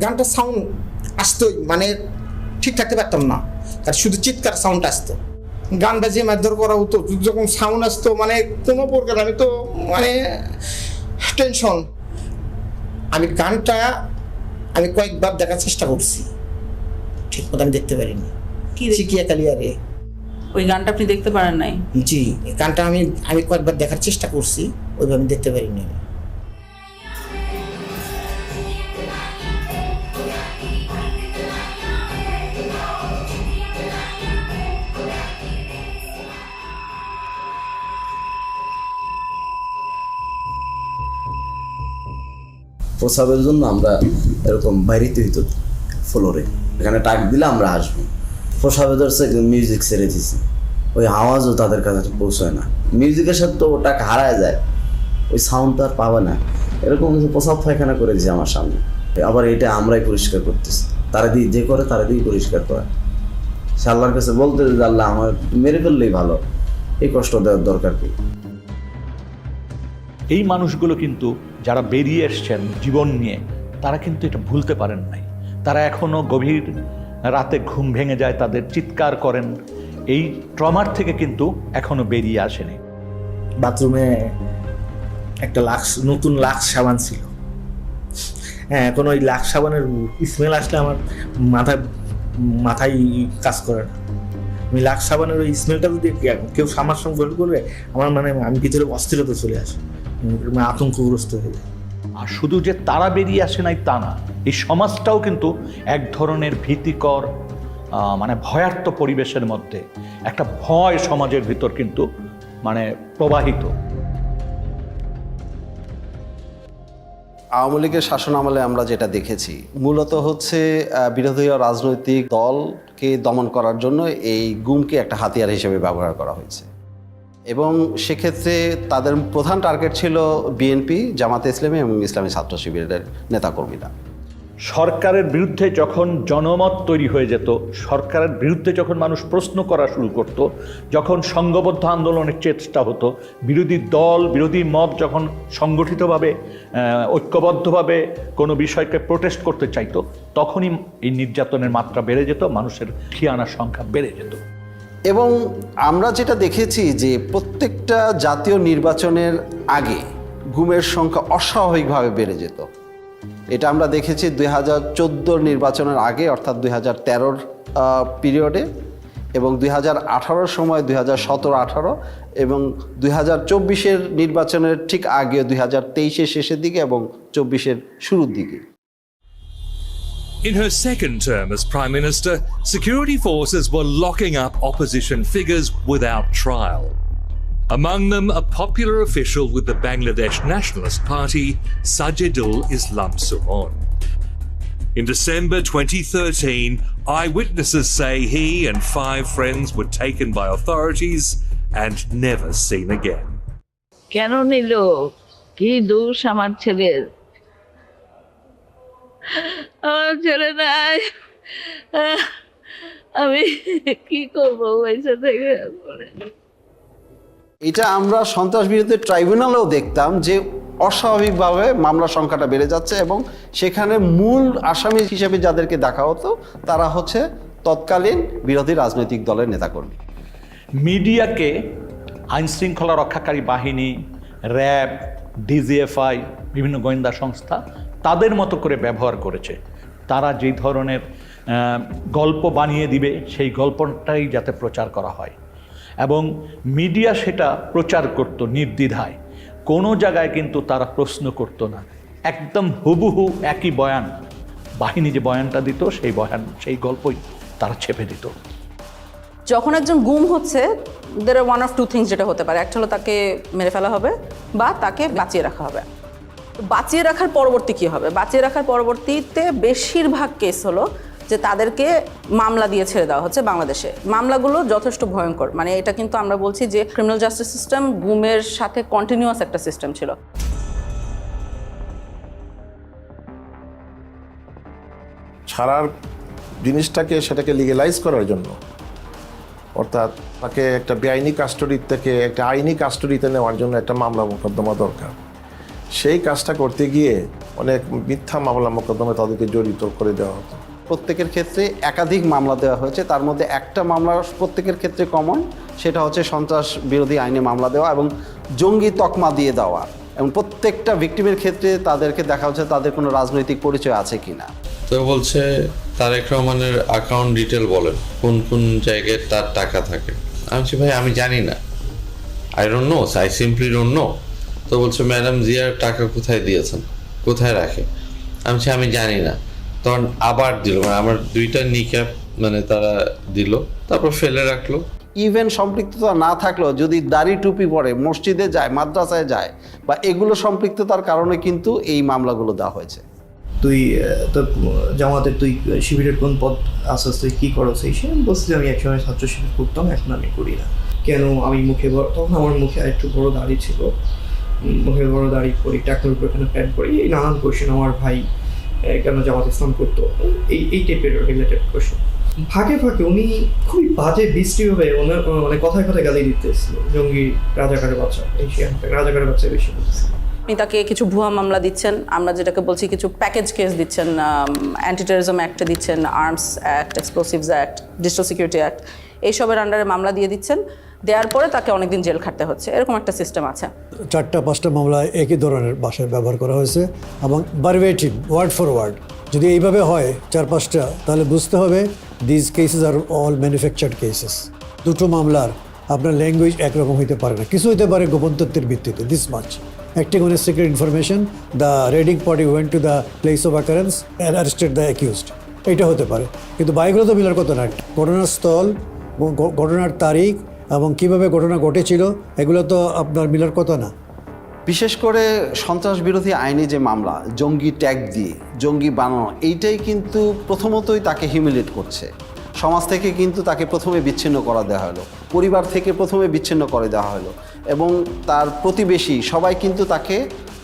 গানটা সাউন্ড আসতোই, মানে ঠিক থাকতে পারতাম না, আর শুধু চিৎকার সাউন্ড আসতো। গান বাজিয়ে মারধর করা হতো, যখন সাউন্ড আসতো মানে কোনো প্রকার, আমি তো মানে টেনশন। আমি গানটা আমি কয়েকবার দেখার চেষ্টা করছি, ঠিক মতো আমি দেখতে পারিনি। চিকিয়া কালিয়ারে ওই গানটা আপনি দেখতে পারেন নাই? জি, গানটা আমি কয়েকবার দেখার চেষ্টা করছি, ওইভাবে আমি দেখতে পারিনি। প্রসাবের জন্য আমরা এরকম বাইরেতে হইতো ফ্লোরে, এখানে টাক দিলে আমরা আসবো। প্রসাবে ধরছে মিউজিক ছেড়ে দিছি, ওই আওয়াজও তাদের কাছে পৌঁছায় না, মিউজিকের সাথে তো ওটা হারায় যায়, ওই সাউন্ড তো আর পাবে না। এরকম প্রসাব পায়খানা করেছে আমার সামনে, আবার এটা আমরাই পরিষ্কার করতেছি, তারা দিয়ে যে করে তারা দিয়ে পরিষ্কার করে। সে আল্লাহর কাছে বলতে যে আল্লাহ আমার মেরে ফেললেই ভালো, এই কষ্ট দেওয়ার দরকার কি। এই মানুষগুলো কিন্তু যারা বেরিয়ে এসছেন জীবন নিয়ে, তারা কিন্তু এটা ভুলতে পারেন নাই। তারা এখনো গভীর রাতে ঘুম ভেঙে যায়, তাদের চিৎকার করেন, এই ট্রমার থেকে কিন্তু এখনো বেরিয়ে আসেনি। বাথরুমে একটা নতুন লাক্স সাবান ছিল। হ্যাঁ, এখন ওই লাক্স সাবানের স্মেল আসলে আমার মাথায় কাজ করে না। আমি লাক্স সাবানের ওই স্মেলটা যদি কেউ আমার সঙ্গে গল্প করবে, আমার আমি ভিতরে অস্থিরতা চলে আসে, আতঙ্কগ্রস্ত হয়ে যায়। আর শুধু যে তারা বেরিয়ে আসে নাই তা না, এই সমাজটাও কিন্তু এক ধরনের ভীতিকর ভয়ার্থ পরিবেশের মধ্যে একটা ভয় সমাজের ভিতর কিন্তু প্রবাহিত। আওয়ামী লীগের শাসন আমলে আমরা যেটা দেখেছি মূলত হচ্ছে বিরোধী রাজনৈতিক দলকে দমন করার জন্য এই গুমকে একটা হাতিয়ার হিসেবে ব্যবহার করা হয়েছে, এবং সেক্ষেত্রে তাদের প্রধান টার্গেট ছিল বিএনপি, জামাতে ইসলামী এবং ইসলামী ছাত্র শিবিরের নেতাকর্মীরা। সরকারের বিরুদ্ধে যখন জনমত তৈরি হয়ে যেত, সরকারের বিরুদ্ধে যখন মানুষ প্রশ্ন করা শুরু করত, যখন সংঘবদ্ধ আন্দোলনের চেষ্টা হতো, বিরোধী দল বিরোধী মত যখন সংগঠিতভাবে ঐক্যবদ্ধভাবে কোনো বিষয়কে প্রোটেস্ট করতে চাইতো, তখনই এই নির্যাতনের মাত্রা বেড়ে যেত, মানুষের ঠিয়ানার সংখ্যা বেড়ে যেত। এবং আমরা যেটা দেখেছি যে প্রত্যেকটা জাতীয় নির্বাচনের আগে গুমের সংখ্যা অস্বাভাবিকভাবে বেড়ে যেত। এটা আমরা দেখেছি 2014 নির্বাচনের আগে, অর্থাৎ 2013 পিরিয়ডে, এবং 2018 সময় 2017-18, এবং 2024 নির্বাচনের ঠিক আগে 2023 শেষের দিকে এবং 24 শুরুর দিকে। In her second term as Prime Minister, security forces were locking up opposition figures without trial. Among them, a popular official with the Bangladesh Nationalist Party, Sajidul Islam Suhon. In December 2013, eyewitnesses say he and 5 friends were taken by authorities and never seen again. কেন নিল? কি দোষ আমার ছেলের? আমার ছেলে নাই, আমি কি করবো পয়সা থেকে? এটা আমরা সন্ত্রাস বিরোধী ট্রাইব্যুনালেও দেখতাম যে অস্বাভাবিকভাবে মামলার সংখ্যাটা বেড়ে যাচ্ছে, এবং সেখানে মূল আসামি হিসেবে যাদেরকে দেখা হতো তারা হচ্ছে তৎকালীন বিরোধী রাজনৈতিক দলের নেতাকর্মী। মিডিয়াকে আইনশৃঙ্খলা রক্ষাকারী বাহিনী, র্যাব, ডিজিএফআই, বিভিন্ন গোয়েন্দা সংস্থা তাদের মতো করে ব্যবহার করেছে। তারা যেই ধরনের গল্প বানিয়ে দিবে সেই গল্পটাই যাতে প্রচার করা হয়, এবং মিডিয়া সেটা প্রচার করত নির্দ্বিধায়, কোনো জায়গায় কিন্তু তারা প্রশ্ন করত না, একদম হুবহু একই বয়ান, বাহিনী যে বয়ানটা দিত সেই গল্পই তারা ছেপে দিত। যখন একজন গুম হচ্ছে, দের আর ওয়ান অফ টু থিংস যেটা হতে পারে, একটা হলো তাকে মেরে ফেলা হবে বা তাকে বাঁচিয়ে রাখা হবে। বাঁচিয়ে রাখার পরবর্তী কী হবে? বাঁচিয়ে রাখার পরবর্তীতে বেশিরভাগ কেস হলো যে তাদেরকে মামলা দিয়ে ছেড়ে দেওয়া হচ্ছে বাংলাদেশে। মামলাগুলো যথেষ্ট ভয়ঙ্কর, এটা কিন্তু আমরা বলছি যে ক্রিমিনাল জাস্টিস সিস্টেম গুমের সাথে কন্টিনিউয়াস একটা সিস্টেম ছিল। ছাড়ার জিনিসটাকে সেটাকে লিগেলাইজ করার জন্য, অর্থাৎ তাকে একটা বেআইনি কাস্টডি থেকে একটা আইনি কাস্টডিতে নেওয়ার জন্য একটা মামলা মোকদ্দমা দরকার। সেই কাজটা করতে গিয়ে অনেক মিথ্যা মামলা মোকদ্দমা তাদেরকে জড়িত করে দেওয়া হতো। প্রত্যেকের ক্ষেত্রে একাধিক মামলা দেওয়া হয়েছে, তার মধ্যে একটা মামলা প্রত্যেকের ক্ষেত্রে কমন, সেটা হচ্ছে সন্ত্রাস বিরোধী আইনে মামলা দেওয়া এবং জঙ্গি তকমা দিয়ে দেওয়া, এবং প্রত্যেকটা ভিকটিমের ক্ষেত্রে তাদেরকে দেখা হচ্ছে তাদের কোনো রাজনৈতিক পরিচয় আছে কিনা। তো বলছে তারেক রহমানের অ্যাকাউন্ট ডিটেল বলেন, কোন কোন জায়গায় তার টাকা থাকে। আমি বলছি ভাই আমি জানি না, I don't know, I simply don't know. তো বলছে ম্যাডাম জিয়ার টাকা কোথায় দিয়েছেন, কোথায় রাখে। আমি বলছি আমি জানি না। তখন আবার দিল, আমার 2টা নিক্যাপ তারা দিল, তারপর ফেলে রাখলো। ইভেন সম্পৃক্ততা না থাকলেও যদি দাড়ি টুপি পরে মসজিদে যায়, মাদ্রাসায় যায়, বা এগুলো সম্পৃক্ততার কারণে কিন্তু এই মামলাগুলো দেওয়া হয়েছে। তুই তোর জামাতের তুই শিবিরের কোন পদ আস্তে তুই কী করো সেই সে বলছি আমি একসময় ছাত্র শিবির করতাম, এখন আমি করি না। কেন? আমি মুখে তখন আমার মুখে একটু বড় দাড়ি ছিল, মুখে বড় দাড়ি করি, টাকার উপর এখানে প্যান্ট করি, এই নানান কোয়েশ্চেন। আমার ভাই কেন জামাত ইসলাম করতো, এই টাইপের রিলেটেড কোয়েশ্চেন। ফাঁকে ফাঁকে উনি খুবই বাজে বৃষ্টিভাবে কথায় কথায় গালি দিতেছিল, জঙ্গি, রাজাকারের বাচ্চা, এই রাজাকারের বাচ্চা বেশি বলতেছিল। আপনি তাকে কিছু ভুয়া মামলা দিচ্ছেন, আমরা যেটাকে বলছি কিছু প্যাকেজ কেস দিচ্ছেন, অ্যান্টি টেররিজম অ্যাক্টে দিচ্ছেন, arms act, explosives act, digital security act, এইসবের আন্ডারে মামলা দিয়ে দিচ্ছেন, দেওয়ার পরে তাকে অনেকদিন জেল খাটতে হচ্ছে, এরকম একটা সিস্টেম আছে। 4-5টা মামলায় একই ধরনের ভাষায় ব্যবহার করা হয়েছে এবং ভার্বেটিম ওয়ার্ড ফর ওয়ার্ড। যদি এইভাবে হয় 4-5টা, তাহলে বুঝতে হবে this cases are all manufactured cases. দুটো মামলার আপনার ল্যাঙ্গুয়েজ একরকম হইতে পারে না, কিছু হইতে পারে গোপন তথ্যের ভিত্তিতে, this much acting on a secret information, the raiding party went to the place of occurrence and arrested the accused, এটা হতে পারে। কিন্তু বাইকগুলো তো মিলার কথা না, ঘটনার স্থল, ঘটনার তারিখ এবং কিভাবে ঘটনা ঘটেছিল এগুলো তো আপনার মিলার কথা না। বিশেষ করে সন্ত্রাস বিরোধী আইনে যে মামলা, জঙ্গি ট্যাগ দিয়ে জঙ্গি বানানো, এইটাই কিন্তু প্রথমতই তাকে হিউমিলেট করছে। সমাজ থেকে কিন্তু তাকে প্রথমে বিচ্ছিন্ন করা দেওয়া হলো, পরিবার থেকে প্রথমে বিচ্ছিন্ন করে দেওয়া হলো, এবং তার প্রতিবেশী সবাই কিন্তু তাকে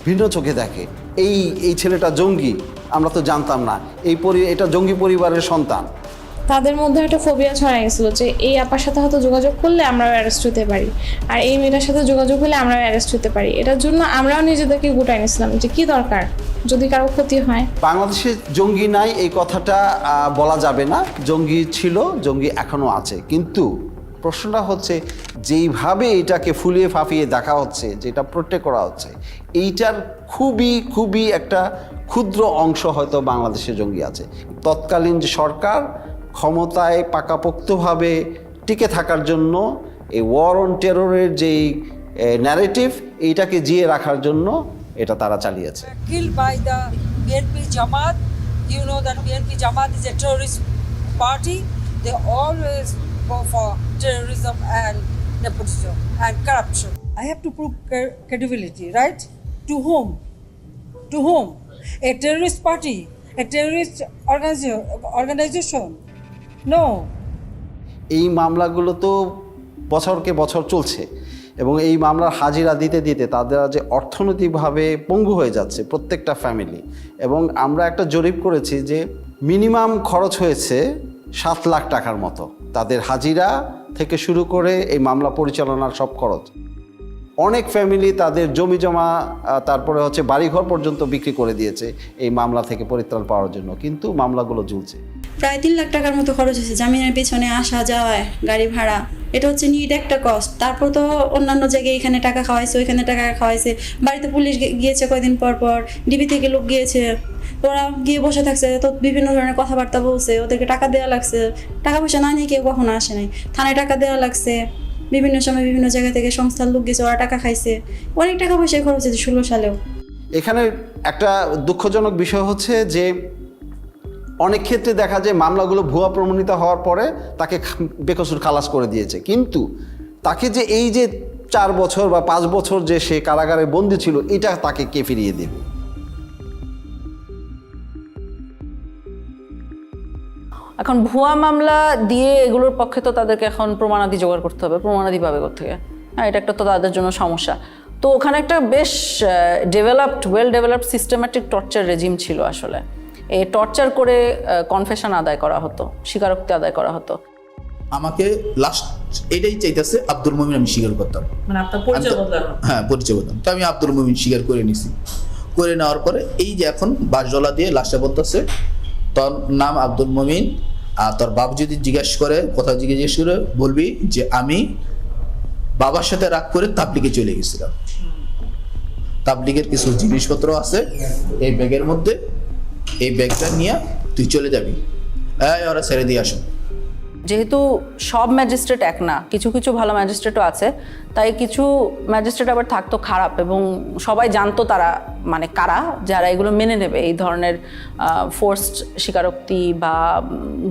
ভিন্ন চোখে দেখে। এই ছেলেটা জঙ্গি, আমরা তো জানতাম না, এটা জঙ্গি পরিবারের সন্তান। তাদের মধ্যে একটা ফোবিয়া ছড়াই গেছিলো যে এই আপার সাথে হয়তো যোগাযোগ করলে আমরাও অ্যারেস্ট হতে পারি, আর এই মেয়েটার সাথে যোগাযোগ হলে আমরাও অ্যারেস্ট হতে পারি। এটার জন্য আমরাও নিজেদেরকে গুটাই নিয়েছিলাম যে কি দরকার যদি কারো ক্ষতি হয়। বাংলাদেশে জঙ্গি নাই এই কথাটা বলা যাবে না, জঙ্গি ছিল, জঙ্গি এখনও আছে। কিন্তু প্রশ্নটা হচ্ছে যেইভাবে এটাকে ফুলিয়ে ফাঁপিয়ে দেখা হচ্ছে, যেটা প্রোটেক্ট করা হচ্ছে, এইটার খুবই একটা ক্ষুদ্র অংশ হয়তো বাংলাদেশে জঙ্গি আছে। তৎকালীন যে সরকার ক্ষমতায় পাকাপোক্তভাবে টিকে থাকার জন্য এই ওয়ার অন টেররের যেই ন্যারেটিভ, এইটাকে জিয়ে রাখার জন্য এটা তারা চালিয়েছে। Killed by the BNP Jamaat, you know that BNP Jamaat is a terrorist party. They always go for terrorism and nepotism and corruption. I have to prove credibility, right? To whom? To whom? A terrorist party? A terrorist organization? No. এই মামলাগুলো তো বছরকে বছর চলছে, এবং এই মামলার হাজিরা দিতে দিতে তাদের যে অর্থনৈতিকভাবে পঙ্গু হয়ে যাচ্ছে প্রত্যেকটা ফ্যামিলি। এবং আমরা একটা জরিপ করেছি যে মিনিমাম খরচ হয়েছে 7 লাখ টাকার মতো, তাদের হাজিরা থেকে শুরু করে এই মামলা পরিচালনার সব খরচ। অনেক ফ্যামিলি তাদের জমি জমা, তারপরে হচ্ছে বাড়িঘর পর্যন্ত বিক্রি করে দিয়েছে এই মামলা থেকে পরিত্রাণ পাওয়ার জন্য, কিন্তু মামলাগুলো ঝুলছে। প্রায় 3 লাখ টাকার মতো খরচ হয়েছে জামিনের পিছনে, আসা যাওয়ায়, গাড়ি ভাড়া, এটা হচ্ছে নিট একটা কস্ট। তারপর তো অন্যান্য জায়গায় এখানে টাকা খাওয়াইছে, ওইখানে টাকা খাওয়াইছে, বাড়িতে পুলিশ গিয়েছে কয়দিন পর পর, ডিবি থেকে লোক গিয়েছে, ওরা গিয়ে বসে থাকছে, তো বিভিন্ন ধরনের কথাবার্তা বলছে, ওদেরকে টাকা দেওয়া লাগছে, টাকা পয়সা না নিয়ে কেউ কখনো আসে নাই, থানায় টাকা দেওয়া লাগছে, বিভিন্ন সময় বিভিন্ন জায়গা থেকে সংস্থার লোক গেছে, ওরা টাকা খাইছে, অনেক টাকা পয়সা খরচ হয়েছে 16 সালেও। এখানে একটা দুঃখজনক বিষয় হচ্ছে যে অনেক ক্ষেত্রে দেখা যায় মামলাগুলো ভুয়া প্রমাণিত হওয়ার পরে তাকে বেকসুর খালাস করে দিয়েছে, কিন্তু তাকে যে এই যে 4 বছর বা 5 বছর যে সে কারাগারে বন্দী ছিল, এটা তাকে কে ফিরিয়ে দেবে? এখন ভুয়া মামলা দিয়ে এগুলোর পক্ষে তো তাদেরকে এখন প্রমাণাদি জোগাড় করতে হবে, প্রমাণাদি পাবে কোত্থেকে? হ্যাঁ, এটা একটা তো তাদের জন্য সমস্যা। তো ওখানে একটা বেশ well developed systematic torture regime ছিল আসলে। এই টর্চার করে কনফেশন আদায় করা হতো, স্বীকারোক্তি আদায় করা হতো। আমাকে লাস্ট এটাই চাইতেছে আব্দুল মুমিন আমি স্বীকার করতাম, মানে আপনার পরিচয় বদলানো। হ্যাঁ, পরিচয় বদলাম। তো আমি আব্দুল মুমিন স্বীকার করে নিছি। করে নেওয়ার পরে এই যে এখন বাসজলা দিয়ে লাস্টে বলতেছে তোর নাম আব্দুল মুমিন, আর তোর বাপ যদি জিজ্ঞাসা করে, কথা জিজ্ঞেস করে বলবি যে আমি বাবার সাথে রাগ করে তাবলিগে চলে গেছিলাম, তাবলিগের কিছু জিনিসপত্র আছে এই ব্যাগের মধ্যে, এই ব্যাগটা নিয়ে তুই চলে যাবি, ওরা ছেড়ে দিয়ে আসো। যেহেতু সব ম্যাজিস্ট্রেট এক না, কিছু কিছু ভালো ম্যাজিস্ট্রেটও আছে, তাই কিছু ম্যাজিস্ট্রেট আবার থাকতো খারাপ, এবং সবাই জানতো তারা মানে কারা, যারা এগুলো মেনে নেবে, এই ধরনের ফোর্সড স্বীকারোক্তি বা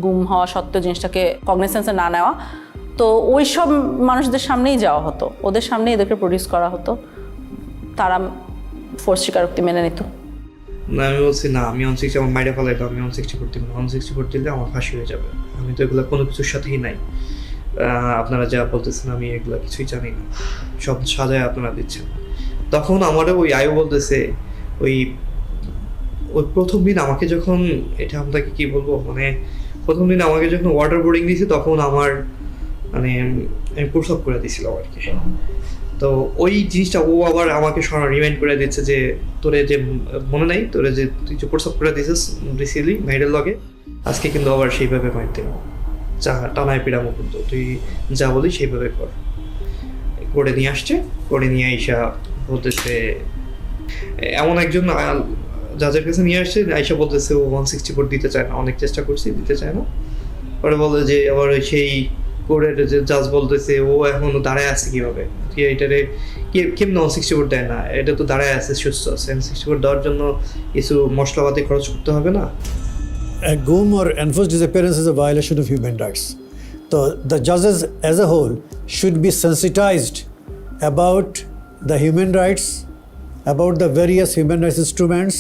গুম হওয়া সত্ত্বেও জিনিসটাকে কগনিসেন্সে না নেওয়া। তো ওই সব মানুষদের সামনেই যাওয়া হতো, ওদের সামনেই এদেরকে প্রডিউস করা হতো, তারা ফোর্স স্বীকারোক্তি মেনে নিত। না, আমি বলছি না, আমি 160 আমার মাইরে ফেলাইতো, আমি 160 করতে 160 করতে দিলে আমার ফাঁসি হয়ে যাবে, আমি তো এগুলো কোনো কিছুর সাথেই নাই। আপনারা যা বলতেছেন আমি এগুলো কিছুই জানি না, সব সাজায় আপনারা দিচ্ছেন। তখন আমারও ওই আয়ু বলতেছে, ওই প্রথম দিন আমাকে যখন, এটা আপনাকে কি বলবো, মানে প্রথম দিন আমাকে যখন ওয়াটার বোর্ডিং দিয়েছে, তখন আমার মানে আমি প্রসব করে দিয়েছিলাম আর কি। তো ওই জিনিসটা ও আবার আমাকে রিমাইন্ড করে দিচ্ছে যে তোরে যে মনে নাই, তোরে যে তুই যে প্রসব করে দিয়েছিস রিসিলি মেয়েদের লগে, আজকে কিন্তু আবার সেইভাবে মাইর দেব। টানায় পিড়ামো কিন্তু তুই যা বলি সেইভাবে কর। করে নিয়ে আসছে, করে নিয়ে আইসা বলতেছে, এমন একজন জাজের কাছে নিয়ে আসছে, আইসা বলতেছে ও 164 দিতে চায় না, অনেক চেষ্টা করছি দিতে চায় না। পরে বলে যে আবার সেই কোর্টের যে জাজ বলতেছে ও এখনো দাঁড়ায় আছে কিভাবে, তুই এটারে কেমন 164 দেয় না, এটা তো দাঁড়ায় আছে সুস্থ আছে, 164 দেওয়ার জন্য কিছু মশলাপাতি খরচ করতে হবে না। A GUM or enforced disappearance is a violation of human rights. So the judges as a whole should be sensitized about the human rights, about the various human rights instruments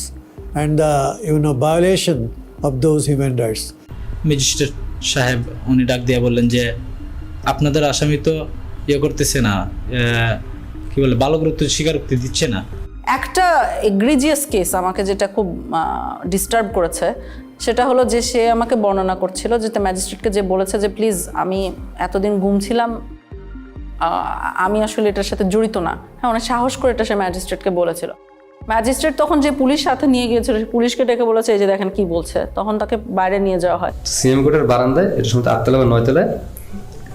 and the violation of those human rights. Magistrate সাহেব উনি ডাক দিয়ে বললেন যে আপনাদের আসামি তো করতেছে না, কি বলে বালকরূপ স্বীকারোক্তি দিচ্ছে না। একটা এগ্রিজিয়াস কেস আমাকে যেটা খুব ডিস্টার্ব করেছে সেটা হলো যে সে আমাকে বর্ণনা করছিল যে ম্যাজিস্ট্রেটকে যে বলেছে যে প্লিজ আমি এতদিন গুম ছিলাম, আমি আসলে এটার সাথে জড়িত না। হ্যাঁ, অনেক সাহস করে এটা সে ম্যাজিস্ট্রেটকে বলেছিল। ম্যাজিস্ট্রেট তখন যে পুলিশ সাথে নিয়ে গিয়েছিল, পুলিশকে ডেকে বলেছে এই যে দেখেন কি বলছে, তখন তাকে বাইরে নিয়ে যাওয়া হয়। সিএম কোর্টের বারান্দায়, এটা সময় 8 তলা বা 9 তলায়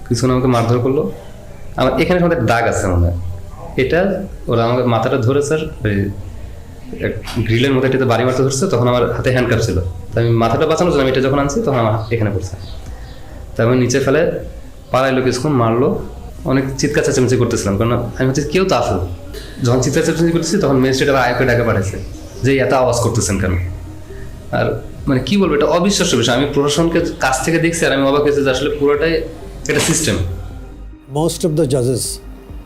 কিছুক্ষণ আমাকে মারধর করলো। আমার এখানে সময় দাগ আছে মনে হয়, এটা ওরা আমাকে মাথাটা ধরে স্যার ওই গ্রিলের মধ্যে এটাতে বাড়ি মারতে ধরছে, তখন আমার হাতে হ্যান্ডকাপ ছিল, তাই আমি মাথাটা বাঁচানোর জন্য আমি এটা যখন আনছি তখন আমার এখানে পড়ছে, তাই আমি নিচে ফেলে পাড়াইলো, কিছুক্ষণ মারলো, অনেক চিৎকার চেঁচামেচি করতেছিলাম, কারণ আমি হচ্ছে কেউ তো আসলো। যখন চিৎকার চেঁচামেচি করতেছি তখন ম্যাজিস্ট্রেট আবার আয়কে ডাকে পাঠাইছে যে এত আওয়াজ করতেছেন কেন। আর মানে কি বলবো, এটা অবিশ্বাস্য বিষয়। আমি প্রশাসনকে কাছ থেকে দেখছি আর আমি অবাক হয়েছি যে আসলে পুরোটাই একটা system. Most of the judges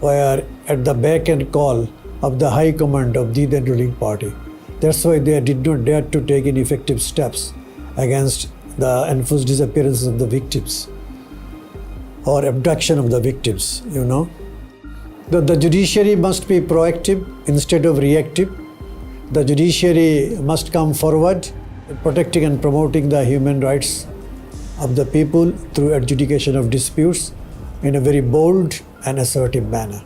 were at the beck and call of the high command of the then ruling party. That's why they did not dare to take any effective steps against the enforced disappearances of the victims or abduction of the victims, The judiciary must be proactive instead of reactive. The judiciary must come forward, protecting and promoting the human rights of the people through adjudication of disputes in a very bold and assertive manner.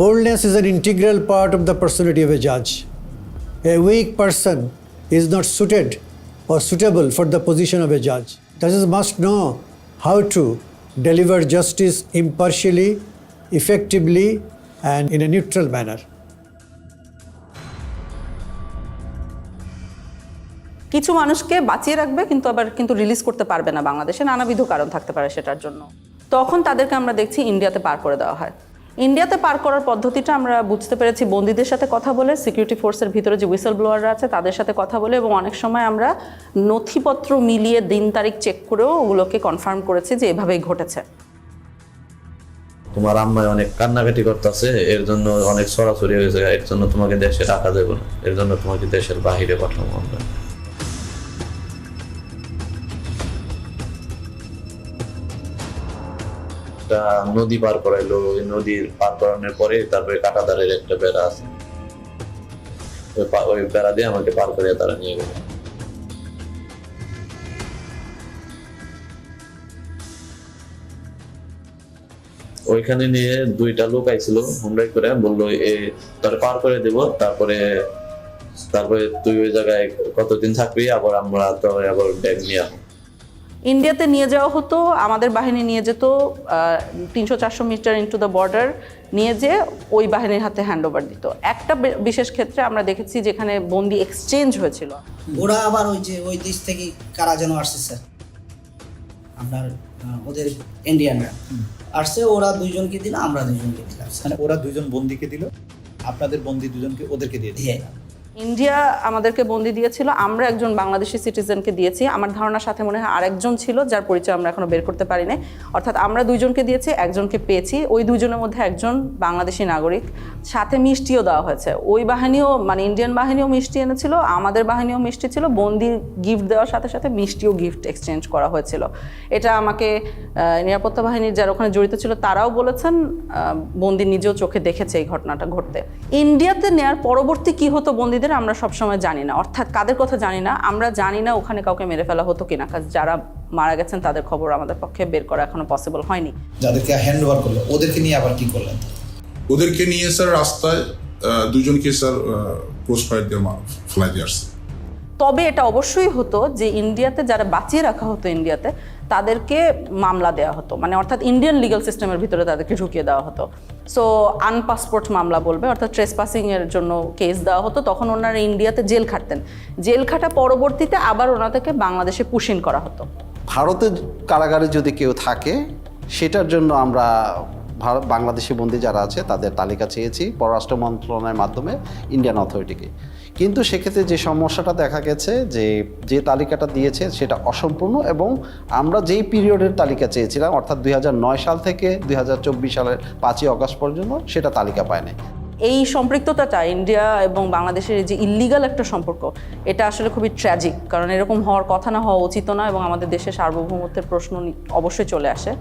Boldness is an integral part of the personality of a judge. A weak person is not suited or suitable for the position of a judge. Judges must know how to deliver justice impartially, effectively, and in a neutral manner. কিছু মানুষকে বাঁচিয়ে রাখবে কিন্তু release করতে পারবে না বাংলাদেশে, নানাবিধ কারণ থাকতে পারে সেটার জন্য। তখন তাদেরকে আমরা দেখছি ইন্ডিয়াতে পার করে দেওয়া হয়। ইন্ডিয়াতে পার করার পদ্ধতিটা আমরা বুঝতে পেরেছি বন্দীদের সাথে কথা বলে, সিকিউরিটি ফোর্সের ভিতরে যে হুইসেল ব্লোয়াররা আছে তাদের সাথে কথা বলে, এবং অনেক সময় আমরা নথিপত্র মিলিয়ে দিন তারিখ চেক করেও ওগুলোকে কনফার্ম করেছি যে এভাবেই ঘটেছে। তোমার আম্মায় অনেক কান্নাকাটি করতেছে, এর জন্য অনেক সরাসরি হয়েছে, এর জন্য তোমাকে দেশে রাখা যাবে না, এর জন্য তোমাকে দেশের বাহিরে পাঠাবো আমরা। একটা নদী পার করাইলো, ওই নদী পার করানোর পরে তারপরে কাঁটাতারের একটা বেড়া আছে, ওই বেড়া দিয়ে আমাকে পার করিয়ে তারা নিয়ে গেল। ওইখানে নিয়ে 2টা লোক আইছিল হুমরাই করে, বললো তোর পার করে দেবো, তারপরে তুই ওই জায়গায় কতদিন থাকবি, আবার আমরা তো আবার ব্যাগ নিয়ে আসবো। ইন্ডিয়াতে নিয়ে যাওয়া হতো, আমাদের বাহিনী নিয়ে যেত 300-400 মিটার ইনটু দ্য বর্ডার, নিয়ে যেয়ে ওই বাহিনীর হাতে হ্যান্ড ওভার দিত। একটা বিশেষ ক্ষেত্রে আমরা দেখেছি যেখানে বন্দি এক্সচেঞ্জ হয়েছিল। ওরা আবার ওই দেশ থেকে কারা যেন আসছে স্যার, আপনার ওদের ইন্ডিয়ানরা আসছে, ওরা 2জনকে দিল, আমরা 2জনকে দিলাম। মানে ওরা 2জন বন্দিকে দিল, আপনাদের বন্দি 2জনকে ওদেরকে দিয়ে দিল। ইন্ডিয়া আমাদেরকে বন্দি দিয়েছিল, আমরা একজন বাংলাদেশি সিটিজেনকে দিয়েছি। আমার ধারণার সাথে মনে হয় আরেকজন ছিল যার পরিচয় আমরা এখনো বের করতে পারি না। অর্থাৎ আমরা 2জনকে দিয়েছি, একজনকে পেয়েছি। ওই 2জনের মধ্যে একজন বাংলাদেশি নাগরিক, সাথে মিষ্টিও দেওয়া হয়েছে। ওই বাহিনীও মানে ইন্ডিয়ান বাহিনীও মিষ্টি এনেছিল, আমাদের বাহিনীও মিষ্টি ছিল। বন্দি গিফট দেওয়ার সাথে সাথে মিষ্টিও গিফট এক্সচেঞ্জ করা হয়েছিল। এটা আমাকে নিরাপত্তা বাহিনীর যারা ওখানে জড়িত ছিল তারাও বলেছেন, বন্দি নিজেও চোখে দেখেছে এই ঘটনাটা ঘটতে। ইন্ডিয়াতে নেয়ার পরবর্তী কি হতো বন্দিদের আমরা সবসময় জানি না, অর্থাৎ কাদের কথা জানি না, আমরা জানি না ওখানে কাউকে মেরে ফেলা হতো কিনা, কারণ যারা মারা গেছেন তাদের খবর আমাদের পক্ষে বের করা এখনো পসিবল হয়নি। যাদেরকে হ্যান্ড ওভার করলো ওদেরকে নিয়ে আবার কি করলেন? ওদেরকে নিয়ে স্যার রাস্তায় 2জনকে স্যার ক্রস ফায়ার দিয়ে ফেলাই দিয়ে আসছে। তবে এটা অবশ্যই হতো যে ইন্ডিয়াতে যারা বাঁচিয়ে রাখা হতো ইন্ডিয়াতে, তাদেরকে মামলা দেওয়া হতো, মানে অর্থাৎ ইন্ডিয়ান লিগ্যাল সিস্টেমের ভিতরে তাদেরকে ঢুকিয়ে দেওয়া হতো। সো আনপাসপোর্ট মামলা বলবে, অর্থাৎ ট্রেসপাসিংয়ের জন্য কেস দেওয়া হতো। তখন ওনারা ইন্ডিয়াতে জেল খাটতেন, জেল খাটা পরবর্তীতে আবার ওনাদেরকে বাংলাদেশে পুশিন করা হতো। ভারতের কারাগারে যদি কেউ থাকে সেটার জন্য আমরা বাংলাদেশি বন্দী যারা আছে তাদের তালিকা চেয়েছি পররাষ্ট্র মন্ত্রণালয়ের মাধ্যমে ইন্ডিয়ান অথরিটিকে। কিন্তু সেক্ষেত্রে যে সমস্যাটা দেখা গেছে যে তালিকাটা দিয়েছে সেটা অসম্পূর্ণ, এবং আমরা যেই পিরিয়ডের তালিকা চেয়েছিলাম অর্থাৎ 2009 সাল থেকে 2024 সালের 5ই অগস্ট পর্যন্ত সেটা তালিকা পায়নি। এই সম্পৃক্ততাটা ইন্ডিয়া এবং বাংলাদেশের যে ইল্লিগাল একটা সম্পর্ক, এটা আসলে খুবই ট্র্যাজিক, কারণ এরকম হওয়ার কথা না, হওয়া উচিত না, এবং আমাদের দেশের সার্বভৌমত্বের প্রশ্ন অবশ্যই চলে আসে।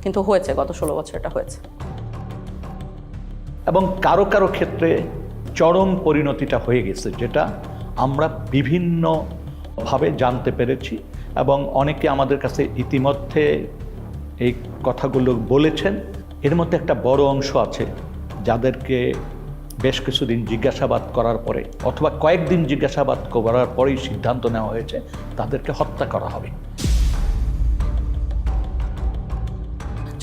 কিন্তু হয়েছে, গত 16 বছর এটা হয়েছে। এবং কারো কারো ক্ষেত্রে চরম পরিণতিটা হয়ে গেছে, যেটা আমরা বিভিন্নভাবে জানতে পেরেছি, এবং অনেকে আমাদের কাছে ইতিমধ্যে এই কথাগুলো বলেছেন। এর মধ্যে একটা বড় অংশ আছে যাদেরকে বেশ কিছুদিন জিজ্ঞাসাবাদ করার পরে অথবা কয়েকদিন জিজ্ঞাসাবাদ করার পরেই সিদ্ধান্ত নেওয়া হয়েছে তাদেরকে হত্যা করা হবে।